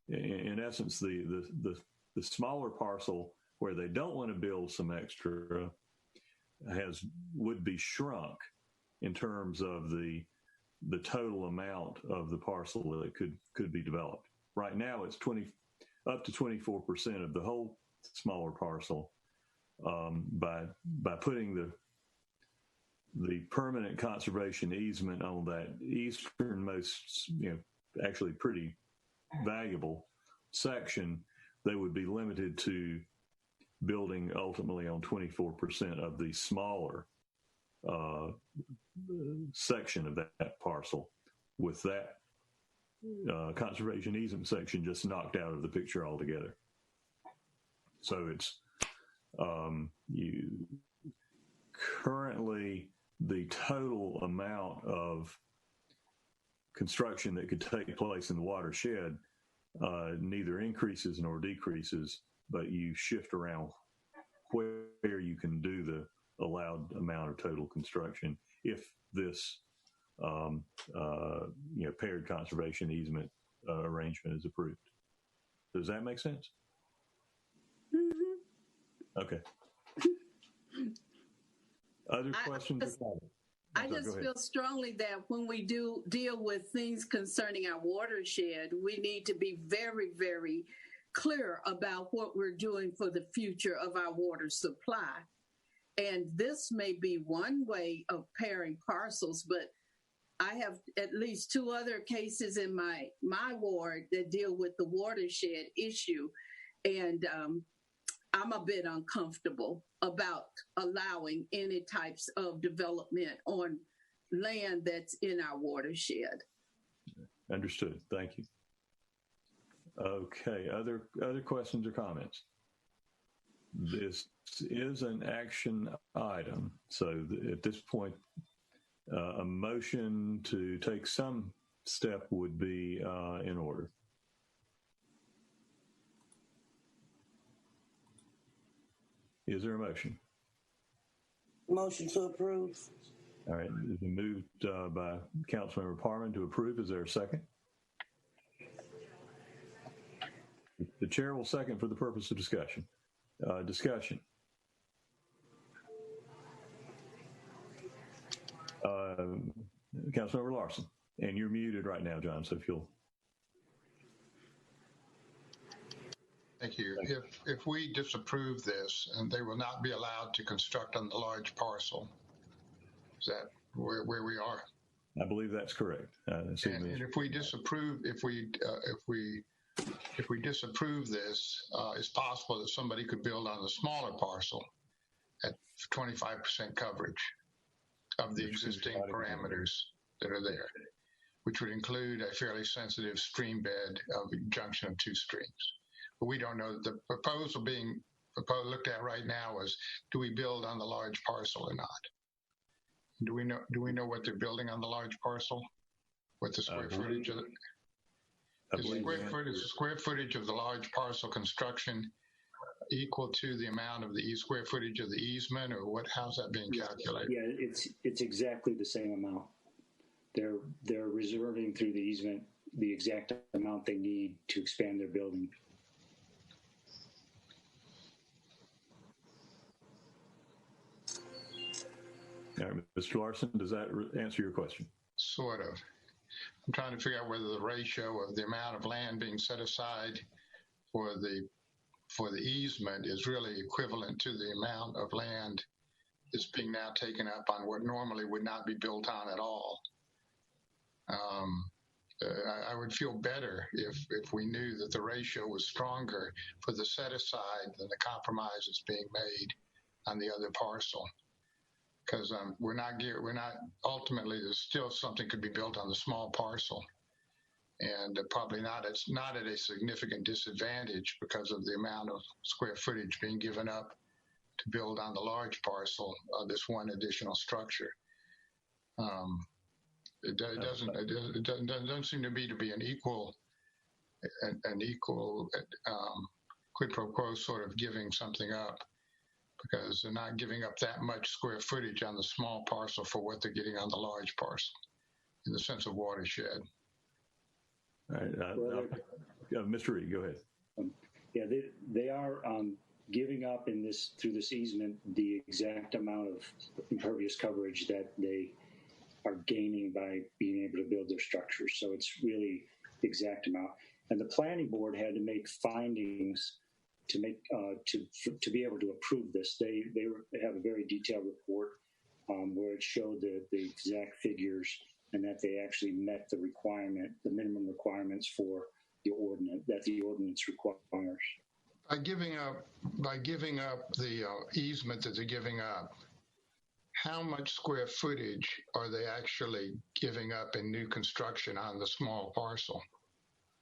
In essence, the smaller parcel where they don't want to build some extra would be shrunk in terms of the total amount of the parcel that could be developed. Right now, it's up to 24% of the whole smaller parcel. By putting the permanent conservation easement on that easternmost, actually pretty valuable section, they would be limited to building ultimately on 24% of the smaller section of that parcel, with that conservation easement section just knocked out of the picture altogether. So it's currently the total amount of construction that could take place in the watershed neither increases nor decreases, but you shift around where you can do the allowed amount of total construction if this paired conservation easement arrangement is approved. Does that make sense? Mm-hmm. Okay. Other questions or comments? I just feel strongly that when we do deal with things concerning our watershed, we need to be very, very clear about what we're doing for the future of our water supply. And this may be one way of pairing parcels, but I have at least two other cases in my ward that deal with the watershed issue. And I'm a bit uncomfortable about allowing any types of development on land that's in our watershed. Understood. Thank you. Okay. Other questions or comments? This is an action item. So at this point, a motion to take some step would be in order. Is there a motion? Motion to approve. All right. It's been moved by Councilmember Parman to approve. Is there a second? The chair will second for the purpose of discussion. Discussion. Councilmember Larson, and you're muted right now, John, so if you'll. Thank you. If we disapprove this, and they will not be allowed to construct on the large parcel, is that where we are? I believe that's correct. And if we disapprove, if we disapprove this, it's possible that somebody could build on the smaller parcel at 25% coverage of the existing parameters that are there, which would include a fairly sensitive stream bed of a junction of two streams. But we don't know. The proposal being looked at right now is, do we build on the large parcel or not? Do we know what they're building on the large parcel? What the square footage of it? Is the square footage of the large parcel construction equal to the amount of the square footage of the easement, or what? How's that being calculated? Yeah, it's exactly the same amount. They're reserving through the easement the exact amount they need to expand their building. All right, Mr. Larson, does that answer your question? Sort of. I'm trying to figure out whether the ratio of the amount of land being set aside for the easement is really equivalent to the amount of land that's being now taken up on what normally would not be built on at all. I would feel better if we knew that the ratio was stronger for the set aside than the compromise that's being made on the other parcel. Because we're not ultimately, there's still something could be built on the small parcel, and probably not. It's not at a significant disadvantage because of the amount of square footage being given up to build on the large parcel of this one additional structure. doesn't seem to be an equal quid pro quo sort of giving something up, because they're not giving up that much square footage on the small parcel for what they're getting on the large parcel in the sense of watershed. All right, Mr. Reed, go ahead. Yeah, they are giving up through this easement the exact amount of impervious coverage that they are gaining by being able to build their structures. So it's really the exact amount. And the planning board had to make findings to make to be able to approve this. They have a very detailed report where it showed the exact figures and that they actually met the minimum requirements for the ordinance requires. By giving up the easement that they're giving up, how much square footage are they actually giving up in new construction on the small parcel?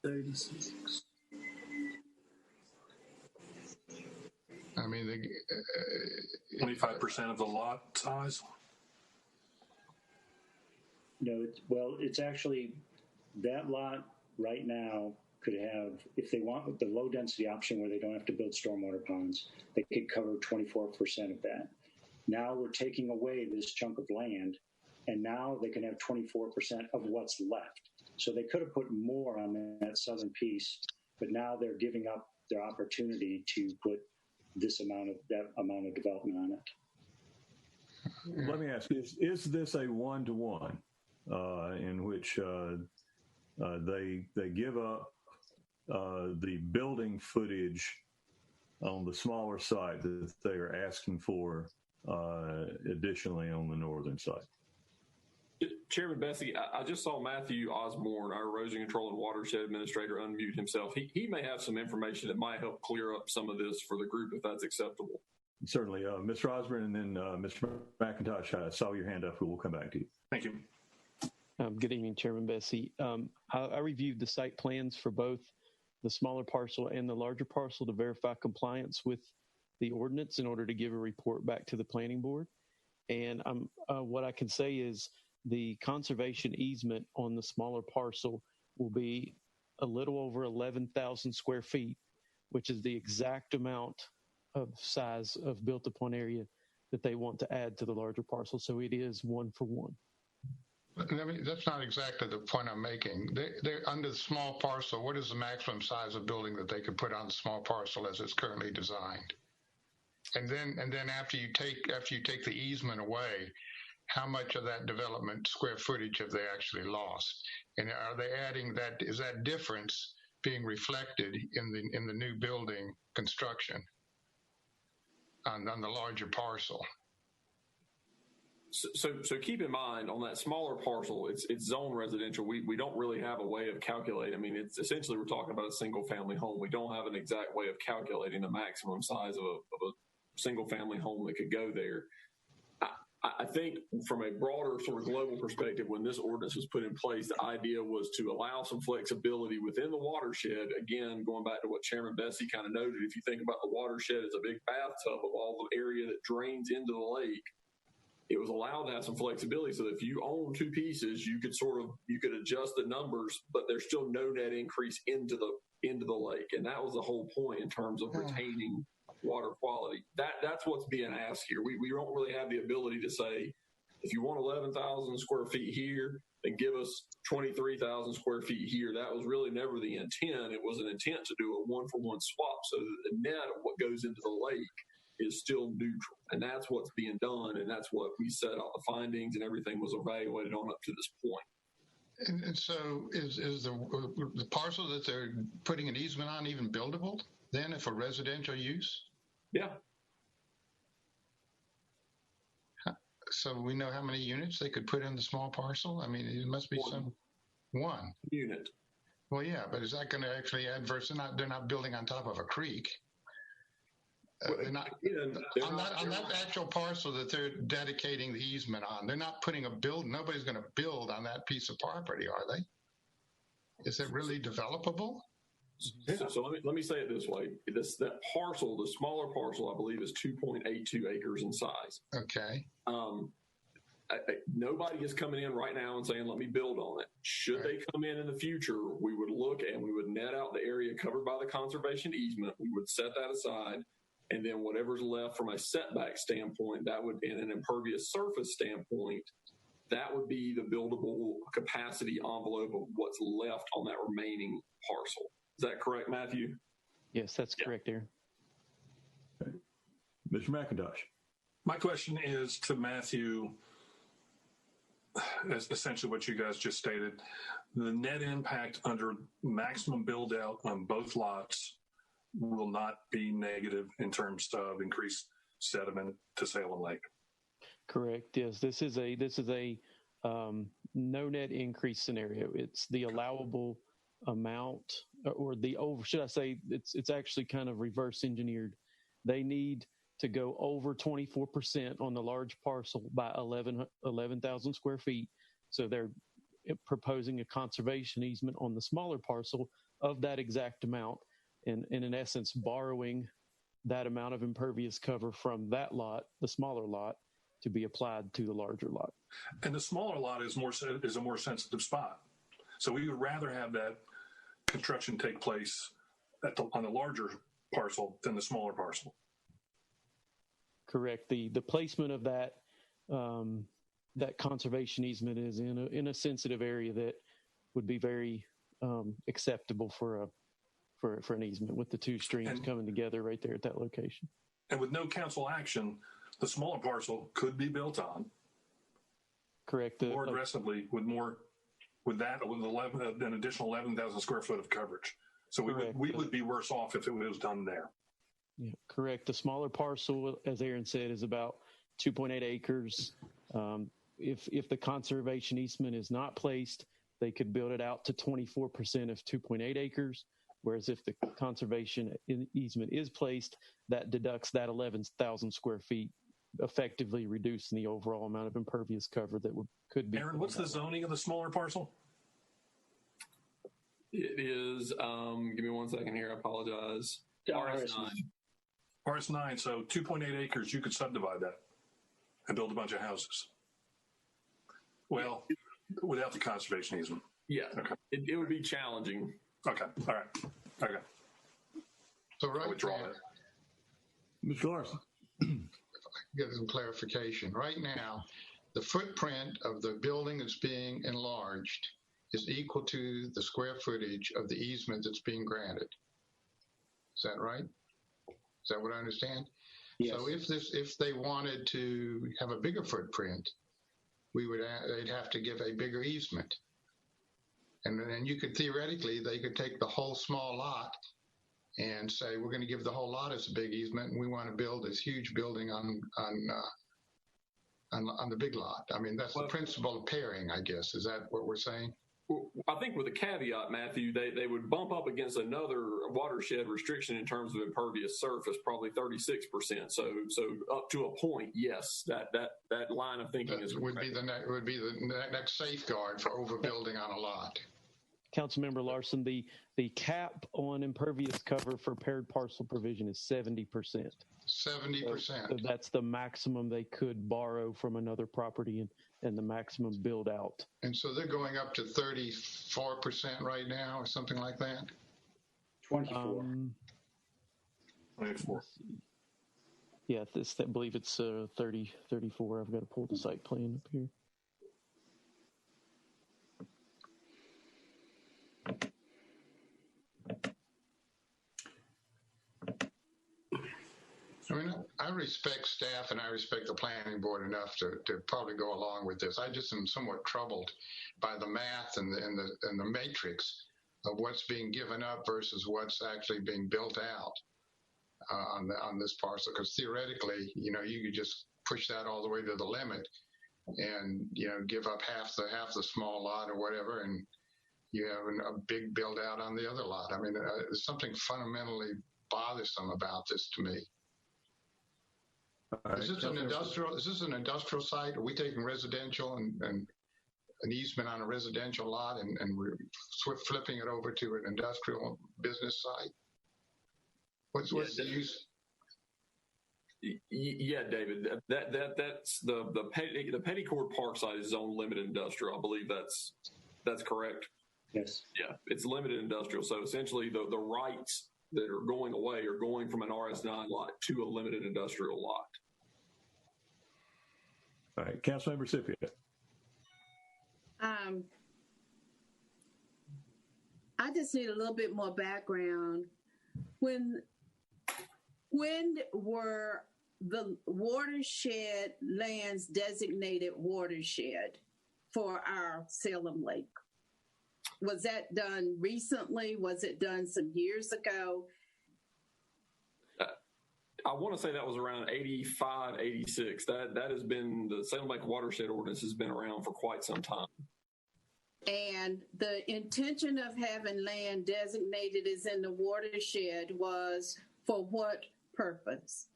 36. I mean, 25% of the lot size. No, it's actually that lot right now could have, if they want the low density option where they don't have to build stormwater ponds, they could cover 24% of that. Now we're taking away this chunk of land, and now they can have 24% of what's left. So they could have put more on that southern piece, but now they're giving up their opportunity to put that amount of development on it. Let me ask you, is this a one-to-one in which they give up the building footage on the smaller site that they are asking for additionally on the northern side? Chairman Bessie, I just saw Matthew Osborne, our erosion control and watershed administrator, unmute himself. He may have some information that might help clear up some of this for the group, if that's acceptable. Certainly. Mr. Osborne, and then Mr. McIntosh, I saw your hand up, but we'll come back to you. Thank you. Good evening, Chairman Bessie. I reviewed the site plans for both the smaller parcel and the larger parcel to verify compliance with the ordinance in order to give a report back to the planning board. And what I can say is the conservation easement on the smaller parcel will be a little over 11,000 square feet, which is the exact amount of size of built upon area that they want to add to the larger parcel. So it is 1-for-1. That's not exactly the point I'm making. They're under the small parcel. What is the maximum size of building that they could put on the small parcel as it's currently designed? And then after you take the easement away, how much of that development square footage have they actually lost? And are they adding that? Is that difference being reflected in the new building construction on the larger parcel? So keep in mind, on that smaller parcel, it's zone residential. We don't really have a way of calculating. I mean, it's essentially, we're talking about a single family home. We don't have an exact way of calculating the maximum size of a single family home that could go there. I think from a broader sort of global perspective, when this ordinance was put in place, the idea was to allow some flexibility within the watershed. Again, going back to what Chairman Bessie kind of noted, if you think about the watershed as a big bathtub of all the area that drains into the lake, it was allowed to have some flexibility so that if you own two pieces, you could adjust the numbers, but there's still no net increase into the lake. And that was the whole point in terms of retaining water quality. That's what's being asked here. We don't really have the ability to say, if you want 11,000 square feet here, then give us 23,000 square feet here. That was really never the intent. It was an intent to do a 1-for-1 swap so that the net of what goes into the lake is still neutral. And that's what's being done. And that's what we set out the findings, and everything was evaluated on up to this point. And so is the parcel that they're putting an easement on even buildable then for residential use? Yeah. So we know how many units they could put in the small parcel? I mean, it must be one unit. Well, yeah, but is that going to actually adverse? They're not building on top of a creek. On that actual parcel that they're dedicating the easement on, they're not putting nobody's going to build on that piece of property, are they? Is it really developable? So let me say it this way. That parcel, the smaller parcel, I believe, is 2.82 acres in size. Okay. nobody is coming in right now and saying, let me build on it. Should they come in the future, we would look and we would net out the area covered by the conservation easement. We would set that aside. And then whatever's left from a setback standpoint, that would, in an impervious surface standpoint, that would be the buildable capacity envelope of what's left on that remaining parcel. Is that correct, Matthew? Yes, that's correct, Aaron. Okay. Mr. McIntosh. My question is to Matthew, as essentially what you guys just stated. The net impact under maximum build out on both lots will not be negative in terms of increased sediment to Salem Lake. Correct. Yes, this is a no net increase scenario. It's the allowable amount, or the over. Should I say it's actually kind of reverse engineered. They need to go over 24% on the large parcel by 11,000 square feet. So they're proposing a conservation easement on the smaller parcel of that exact amount, and in essence borrowing that amount of impervious cover from that lot, the smaller lot, to be applied to the larger lot. And the smaller lot is a more sensitive spot. So we would rather have that construction take place on the larger parcel than the smaller parcel. Correct. The placement of that that conservation easement is in a sensitive area that would be very acceptable for an easement, with the two streams coming together right there at that location. And with no council action, the smaller parcel could be built on. Correct. More aggressively with an additional 11,000 square foot of coverage. So we would be worse off if it was done there. Yeah, correct. The smaller parcel, as Aaron said, is about 2.8 acres. If the conservation easement is not placed, they could build it out to 24% of 2.8 acres. Whereas if the conservation easement is placed, that deducts that 11,000 square feet, effectively reducing the overall amount of impervious cover that could be. Aaron, what's the zoning of the smaller parcel? It is, give me 1 second here, I apologize. RS9. RS9, so 2.8 acres, you could subdivide that and build a bunch of houses. Well, without the conservation easement. Yeah, okay. It would be challenging. Okay, all right. Okay. So right now, Mr. Larson. Get some clarification. Right now, the footprint of the building that's being enlarged is equal to the square footage of the easement that's being granted. Is that right? Is that what I understand? Yes. So if they wanted to have a bigger footprint, they'd have to give a bigger easement. And then you could theoretically, they could take the whole small lot and say, we're going to give the whole lot as a big easement, and we want to build this huge building on the big lot. I mean, that's the principle of pairing, I guess. Is that what we're saying? Well, I think with a caveat, Matthew, they would bump up against another watershed restriction in terms of impervious surface, probably 36%. So up to a point, yes, that line of thinking would be the next safeguard for overbuilding on a lot. Councilmember Larson, the cap on impervious cover for paired parcel provision is 70%. 70%. So that's the maximum they could borrow from another property and the maximum build out. And so they're going up to 34% right now or something like that? 24. 24. Yeah, I believe it's 30, 34. I've got to pull the site plan up here. I mean, I respect staff and I respect the planning board enough to probably go along with this. I just am somewhat troubled by the math and the matrix of what's being given up versus what's actually being built out on this parcel. Because theoretically, you could just push that all the way to the limit and give up half the small lot or whatever, and you have a big build out on the other lot. I mean, there's something fundamentally bothersome about this to me. Right. Is this an industrial site? Are we taking residential and an easement on a residential lot and we're flipping it over to an industrial business site? What's the use? Yeah, David, that's the Petty Court Parkside is zone limited industrial. I believe that's correct. Yes. Yeah, it's limited industrial. So essentially, the rights that are going away are going from an RS9 lot to a limited industrial lot. All right, Councilmember Scipio. I just need a little bit more background. When were the watershed lands designated watershed for our Salem Lake? Was that done recently? Was it done some years ago? I want to say that was around 85, 86. That has been, the Salem Lake Watershed Ordinance has been around for quite some time. And the intention of having land designated as in the watershed was for what purpose?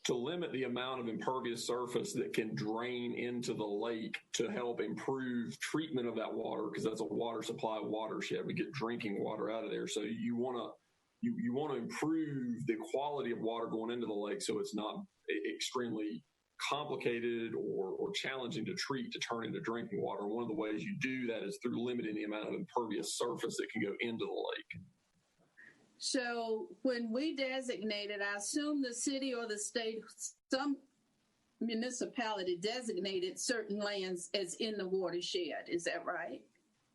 To limit the amount of impervious surface that can drain into the lake to help improve treatment of that water, because that's a water supply watershed. We get drinking water out of there. So you want to improve the quality of water going into the lake so it's not extremely complicated or challenging to treat to turn into drinking water. One of the ways you do that is through limiting the amount of impervious surface that can go into the lake. So when we designated, I assume the city or the state, some municipality designated certain lands as in the watershed. Is that right?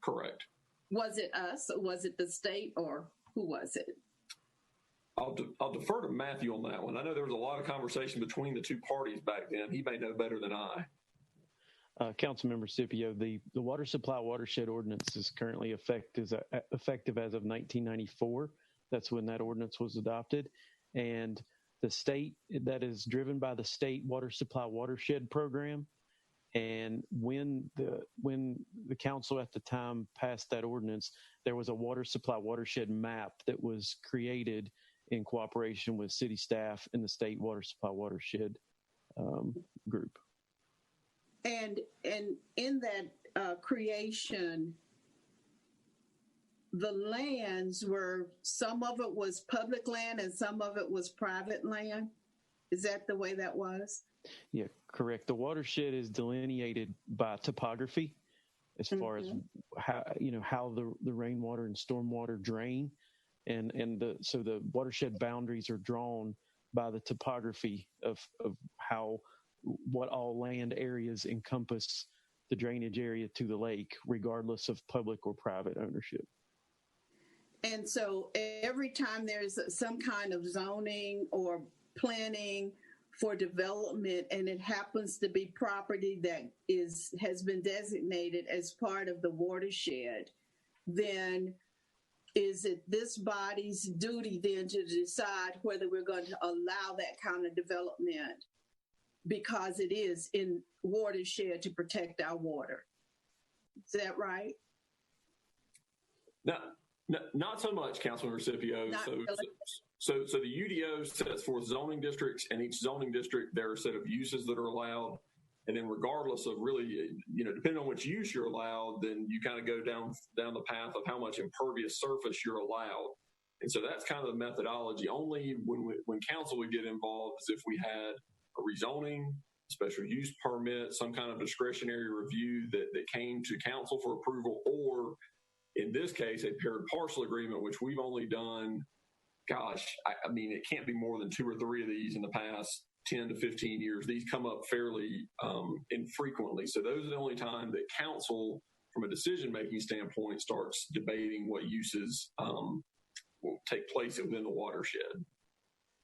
Correct. Was it us or was it the state or who was it? I'll defer to Matthew on that one. I know there was a lot of conversation between the two parties back then. He may know better than I. Councilmember Scipio, the Water Supply Watershed Ordinance is currently effective as of 1994. That's when that ordinance was adopted. And the state, that is driven by the state Water Supply Watershed Program. And when the council at the time passed that ordinance, there was a water supply watershed map that was created in cooperation with city staff and the state water supply watershed group. And in that creation, the lands were, some of it was public land and some of it was private land. Is that the way that was? Yeah, correct. The watershed is delineated by topography as far as how the rainwater and stormwater drain. So the watershed boundaries are drawn by the topography of what all land areas encompass the drainage area to the lake, regardless of public or private ownership. And so every time there's some kind of zoning or planning for development and it happens to be property that has been designated as part of the watershed, then is it this body's duty then to decide whether we're going to allow that kind of development because it is in watershed to protect our water? Is that right? No, not so much, Councilmember Scipio. So the UDO sets forth zoning districts, and each zoning district, there are a set of uses that are allowed. And then regardless of really, depending on which use you're allowed, then you kind of go down the path of how much impervious surface you're allowed. And so that's kind of the methodology. Only when council would get involved is if we had a rezoning, special use permit, some kind of discretionary review that came to council for approval, or in this case, a paired parcel agreement, which we've only done, I mean, it can't be more than 2 or 3 of these in the past 10 to 15 years. These come up fairly infrequently. So those are the only time that council, from a decision-making standpoint, starts debating what uses will take place within the watershed.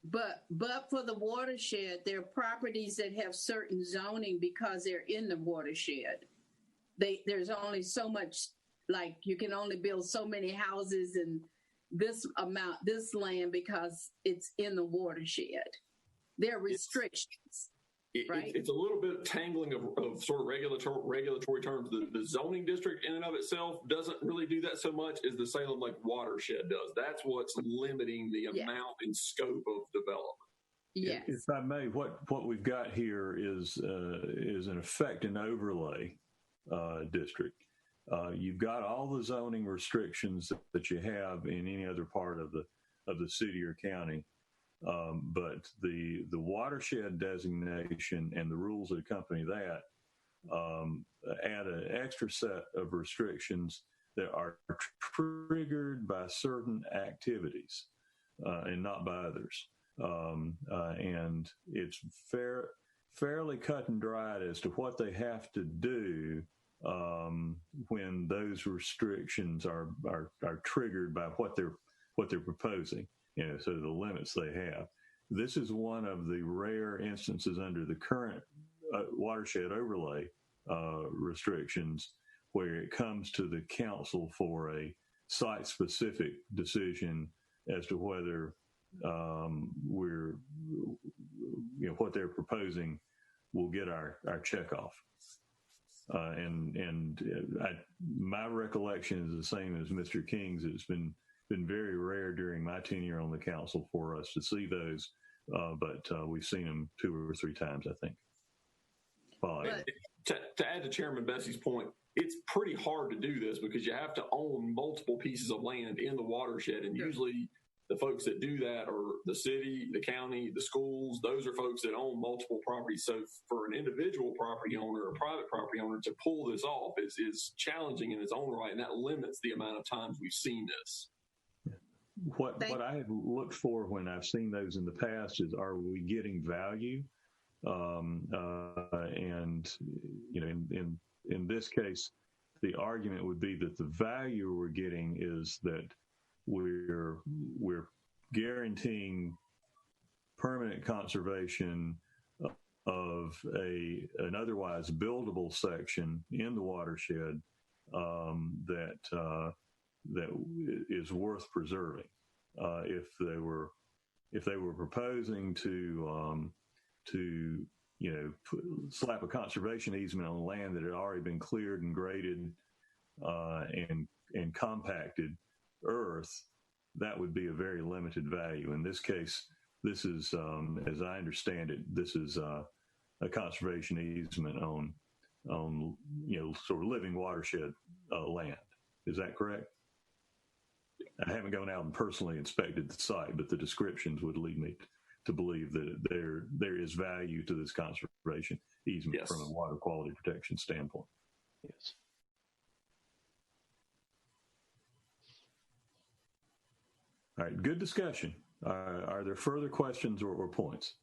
But for the watershed, there are properties that have certain zoning because they're in the watershed. There's only so much, like you can only build so many houses in this land because it's in the watershed. There are restrictions, right? It's a little bit tangling of sort of regulatory terms. The zoning district in and of itself doesn't really do that so much as the Salem Lake watershed does. That's what's limiting the amount and scope of development. Yes. If I may, what we've got here is in effect an overlay district. You've got all the zoning restrictions that you have in any other part of the city or county. But the watershed designation and the rules that accompany that add an extra set of restrictions that are triggered by certain activities and not by others. And it's fairly cut and dried as to what they have to do when those restrictions are triggered by what they're proposing. So the limits they have. This is one of the rare instances under the current watershed overlay restrictions where it comes to the council for a site-specific decision as to whether what they're proposing will get our check off. My recollection is the same as Mr. King's. It's been very rare during my tenure on the council for us to see those, but we've seen them 2 or 3 times, I think. To add to Chairman Bessie's point, it's pretty hard to do this because you have to own multiple pieces of land in the watershed, and usually the folks that do that are the city, the county, the schools. Those are folks that own multiple properties. So for an individual property owner or private property owner to pull this off is challenging in its own right, and that limits the amount of times we've seen this. What I have looked for when I've seen those in the past is, are we getting value? And in this case, the argument would be that the value we're getting is that we're guaranteeing permanent conservation of an otherwise buildable section in the watershed that is worth preserving. If they were proposing to slap a conservation easement on land that had already been cleared and graded and compacted earth, that would be a very limited value. In this case, this is, as I understand it, this is a conservation easement on sort of living watershed land. Is that correct? I haven't gone out and personally inspected the site, but the descriptions would lead me to believe that there is value to this conservation easement from a water quality protection standpoint. Yes. All right, good discussion. Are there further questions or points?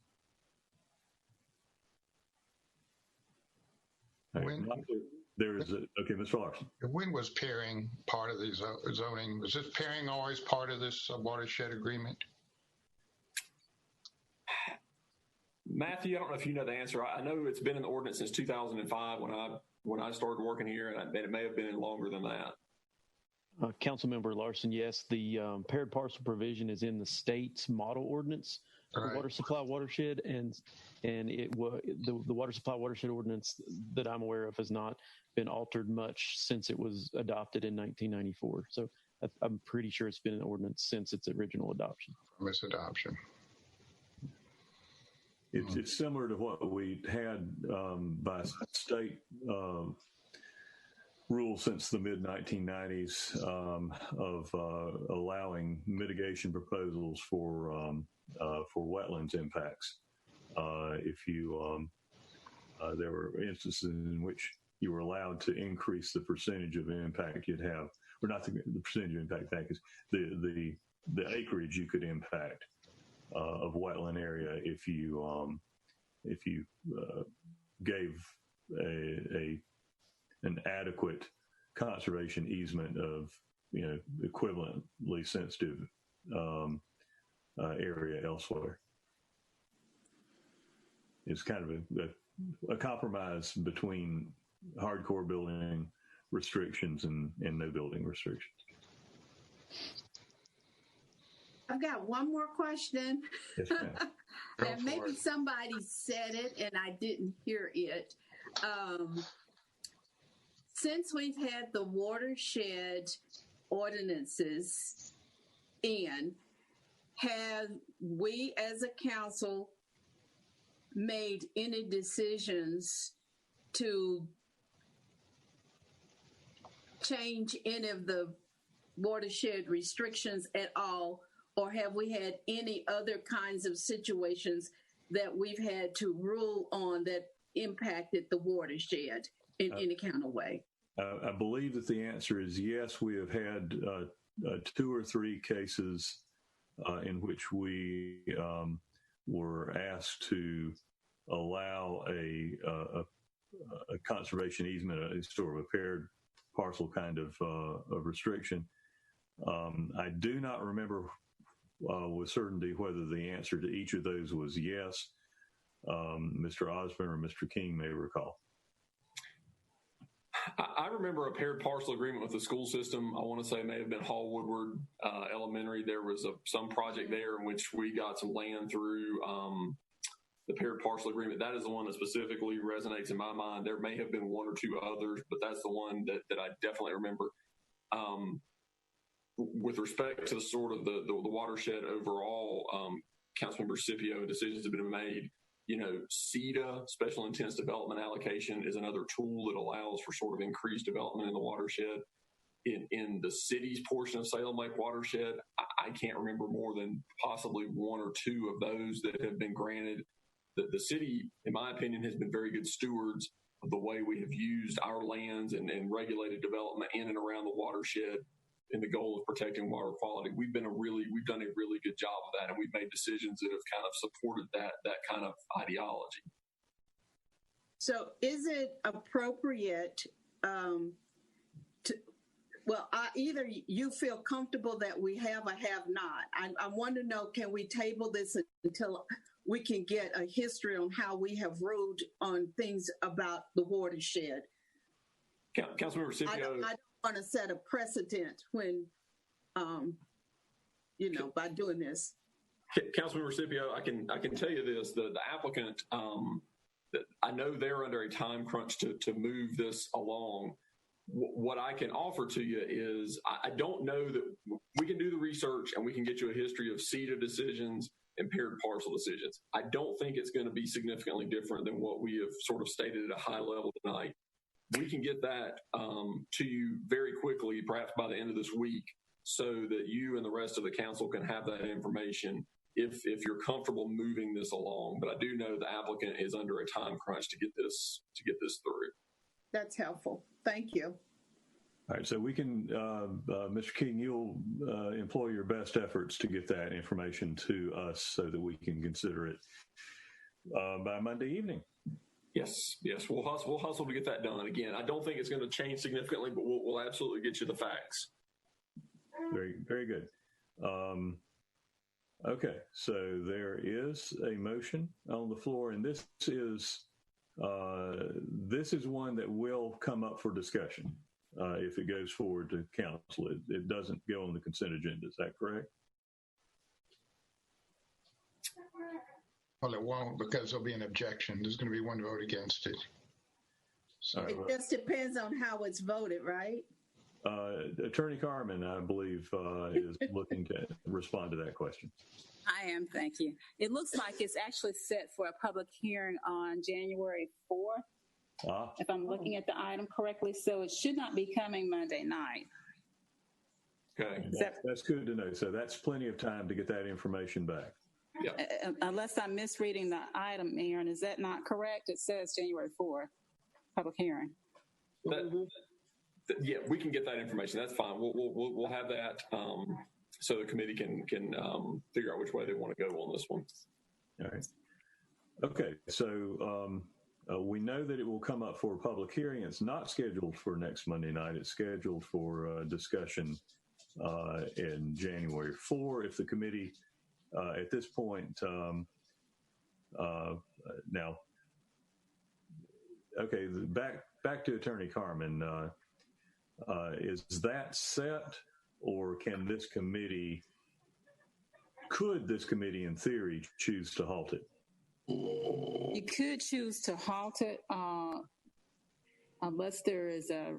Okay, Mr. Larson. When was pairing part of the zoning? Was this pairing always part of this watershed agreement? Matthew, I don't know if you know the answer. I know it's been in the ordinance since 2005 when I started working here, and it may have been longer than that. Councilmember Larson, yes, the paired parcel provision is in the state's model ordinance for water supply watershed, and the water supply watershed ordinance that I'm aware of has not been altered much since it was adopted in 1994. So I'm pretty sure it's been an ordinance since its original adoption. From its adoption. It's similar to what we had by state rule since the mid-1990s of allowing mitigation proposals for wetlands impacts. There were instances in which you were allowed to increase the percentage of impact you'd have, or not the percentage of impact, that is the acreage you could impact of wetland area if you gave an adequate conservation easement of equivalently sensitive area elsewhere. It's kind of a compromise between hardcore building restrictions and no building restrictions. I've got one more question. Yes, ma'am. And maybe somebody said it and I didn't hear it. Since we've had the watershed ordinances in, have we as a council made any decisions to change any of the watershed restrictions at all? or have we had any other kinds of situations that we've had to rule on that impacted the watershed in any kind of way? I believe that the answer is yes. We have had 2 or 3 cases in which we were asked to allow a conservation easement, a sort of a paired parcel kind of restriction. I do not remember with certainty whether the answer to each of those was yes. Mr. Osborne or Mr. King may recall. I remember a paired parcel agreement with the school system. I want to say it may have been Hall Woodward Elementary. There was some project there in which we got some land through the paired parcel agreement. That is the one that specifically resonates in my mind. There may have been 1 or 2 others, but that's the one that I definitely remember. With respect to sort of the watershed overall, Councilmember Scipio, decisions have been made. You know, CEDA, Special Intense Development Allocation, is another tool that allows for sort of increased development in the watershed. In the city's portion of Salem Lake watershed, I can't remember more than possibly 1 or 2 of those that have been granted. The city, in my opinion, has been very good stewards of the way we have used our lands and regulated development in and around the watershed in the goal of protecting water quality. We've done a really good job of that, and we've made decisions that have kind of supported that kind of ideology. So is it appropriate either you feel comfortable that we have or have not? I want to know, can we table this until we can get a history on how we have ruled on things about the watershed? Councilmember Scipio. I don't want to set a precedent when, by doing this. Councilmember Scipio, I can tell you this: the applicant, I know they're under a time crunch to move this along. What I can offer to you is I don't know that we can do the research and we can get you a history of CEDA decisions and paired parcel decisions. I don't think it's going to be significantly different than what we have sort of stated at a high level tonight. We can get that to you very quickly, perhaps by the end of this week, so that you and the rest of the council can have that information if you're comfortable moving this along. But I do know the applicant is under a time crunch to get this through. That's helpful. Thank you. All right, so we can, Mr. King, you'll employ your best efforts to get that information to us so that we can consider it by Monday evening. Yes, we'll hustle to get that done. Again, I don't think it's going to change significantly, but we'll absolutely get you the facts. Very, very good. Okay, so there is a motion on the floor, and this is one that will come up for discussion if it goes forward to council. It doesn't go on the consent agenda. Is that correct? Well, it won't, because there'll be an objection. There's going to be 1 vote against it. So it just depends on how it's voted, right? Attorney Carmen, I believe, is looking to respond to that question. I am, thank you. It looks like it's actually set for a public hearing on January 4th, if I'm looking at the item correctly. So it should not be coming Monday night. Okay. That's good to know. So that's plenty of time to get that information back. Yeah. Unless I'm misreading the item, Aaron, is that not correct? It says January 4th, public hearing. Yeah, we can get that information. That's fine. We'll have that so the committee can figure out which way they want to go on this one. All right. Okay. So we know that it will come up for a public hearing. It's not scheduled for next Monday night. It's scheduled for discussion in January 4. If the committee at this point now, okay, back to Attorney Carmen. Is that set, or could this committee in theory choose to halt it? You could choose to halt it unless there is a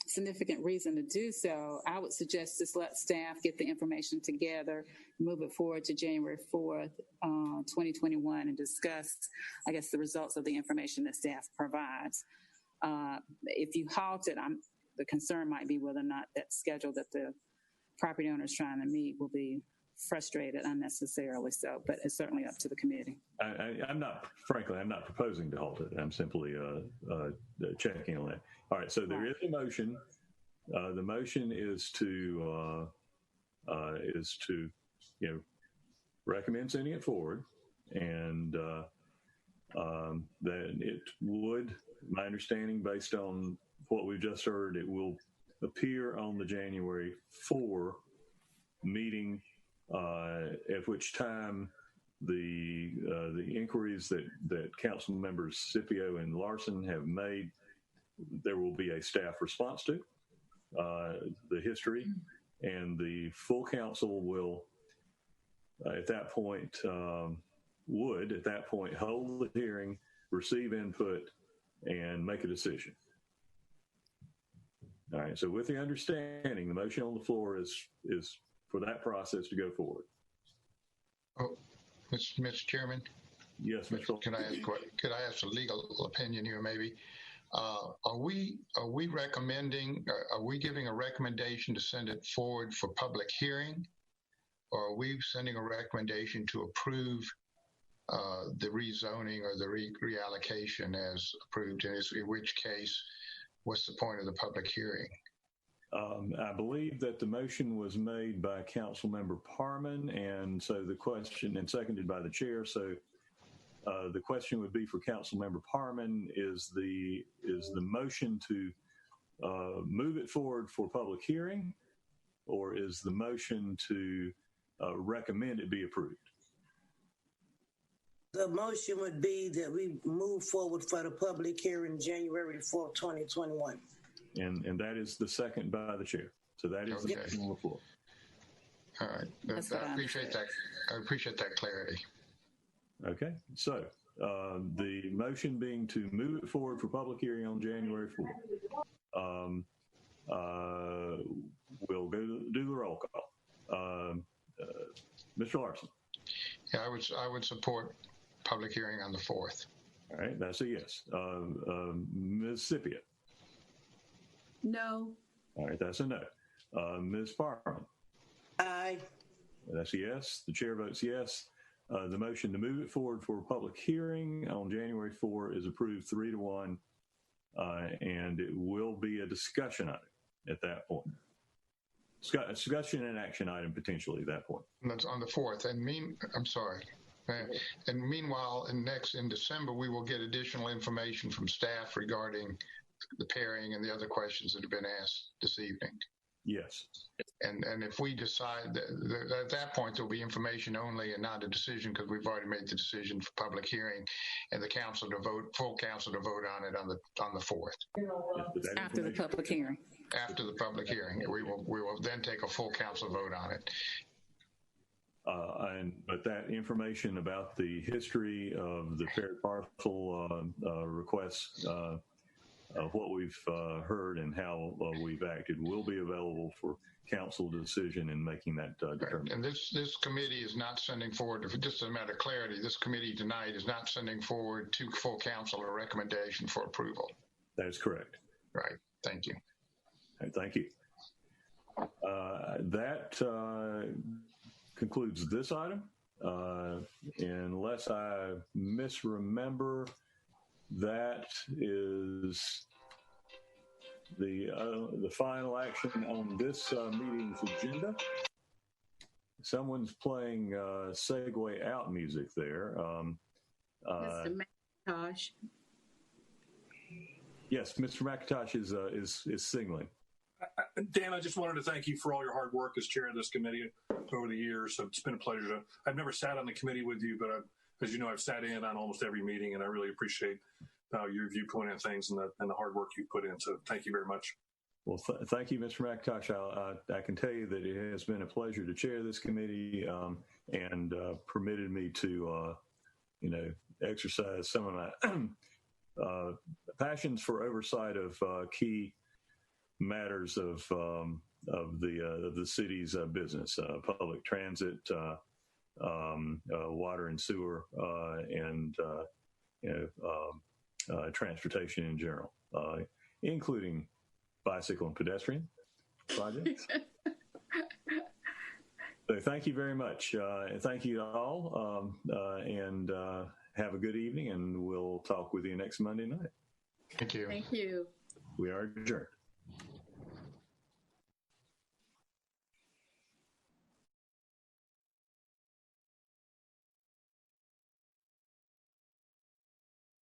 significant reason to do so. I would suggest just let staff get the information together, move it forward to January 4th, 2021, and discuss, I guess, the results of the information that staff provides. If you halt it, the concern might be whether or not that schedule that the property owner is trying to meet will be frustrated unnecessarily. So, but it's certainly up to the committee. I'm not proposing to halt it. I'm simply checking on that. All right. So there is a motion. The motion is to recommend sending it forward, and that it would, my understanding, based on what we've just heard, it will appear on the January 4 meeting, at which time the inquiries that council members Scipio and Larson have made, there will be a staff response to the history, and the full council will at that point hold the hearing, receive input, and make a decision. All right. So with the understanding, the motion on the floor is for that process to go forward. Oh, Mr. Chairman. Yes, Mr. Could I ask a legal opinion here, maybe? Are we recommending? Are we giving a recommendation to send it forward for public hearing, or are we sending a recommendation to approve the rezoning or the reallocation as approved? In which case, what's the point of the public hearing? I believe that the motion was made by Councilmember Parman, and so the question, and seconded by the chair. So the question would be for Councilmember Parman: is the motion to move it forward for public hearing, or is the motion to recommend it be approved? The motion would be that we move forward for the public hearing January 4th, 2021. And that is the second by the chair. So that is the motion on the floor. All right. I appreciate that. I appreciate that clarity. Okay. So the motion being to move it forward for public hearing on January 4th. We'll go do the roll call. Mr. Larson. Yeah, I would support public hearing on the 4th. All right, that's a yes. Ms. Scipio. No. All right, that's a no. Ms. Parman. Aye. That's a yes. The chair votes yes. The motion to move it forward for a public hearing on January 4 is approved 3-1, and it will be a discussion item at that point. Discussion and action item potentially at that point. And that's on the 4th. I'm sorry. And meanwhile, in December, we will get additional information from staff regarding the pairing and the other questions that have been asked this evening. Yes. And if we decide that at that point, there'll be information only and not a decision, because we've already made the decision for public hearing, and the council to vote, full council to vote on it on the 4th. After the public hearing. After the public hearing, we will then take a full council vote on it. But that information about the history of the paired parcel requests, of what we've heard and how we've acted, will be available for council decision in making that determination. And this committee is not sending forward, just a matter of clarity, this committee tonight is not sending forward to full council a recommendation for approval. That is correct. Right. Thank you. Thank you. That concludes this item. Unless I misremember, that is the final action on this meeting's agenda. Someone's playing segue out music there. Mr. McIntosh. Yes, Mr. McIntosh is signaling. Dan, I just wanted to thank you for all your hard work as chair of this committee over the years. So it's been a pleasure I've never sat on the committee with you, but as you know, I've sat in on almost every meeting, and I really appreciate your viewpoint on things and the hard work you put in. So thank you very much. Well, thank you, Mr. McIntosh. I can tell you that it has been a pleasure to chair this committee, and permitted me to, exercise some of my passions for oversight of key matters of the city's business, public transit, water and sewer, and transportation in general, including bicycle and pedestrian projects. So thank you very much. And thank you all. And have a good evening, and we'll talk with you next Monday night. Thank you. Thank you. We are adjourned.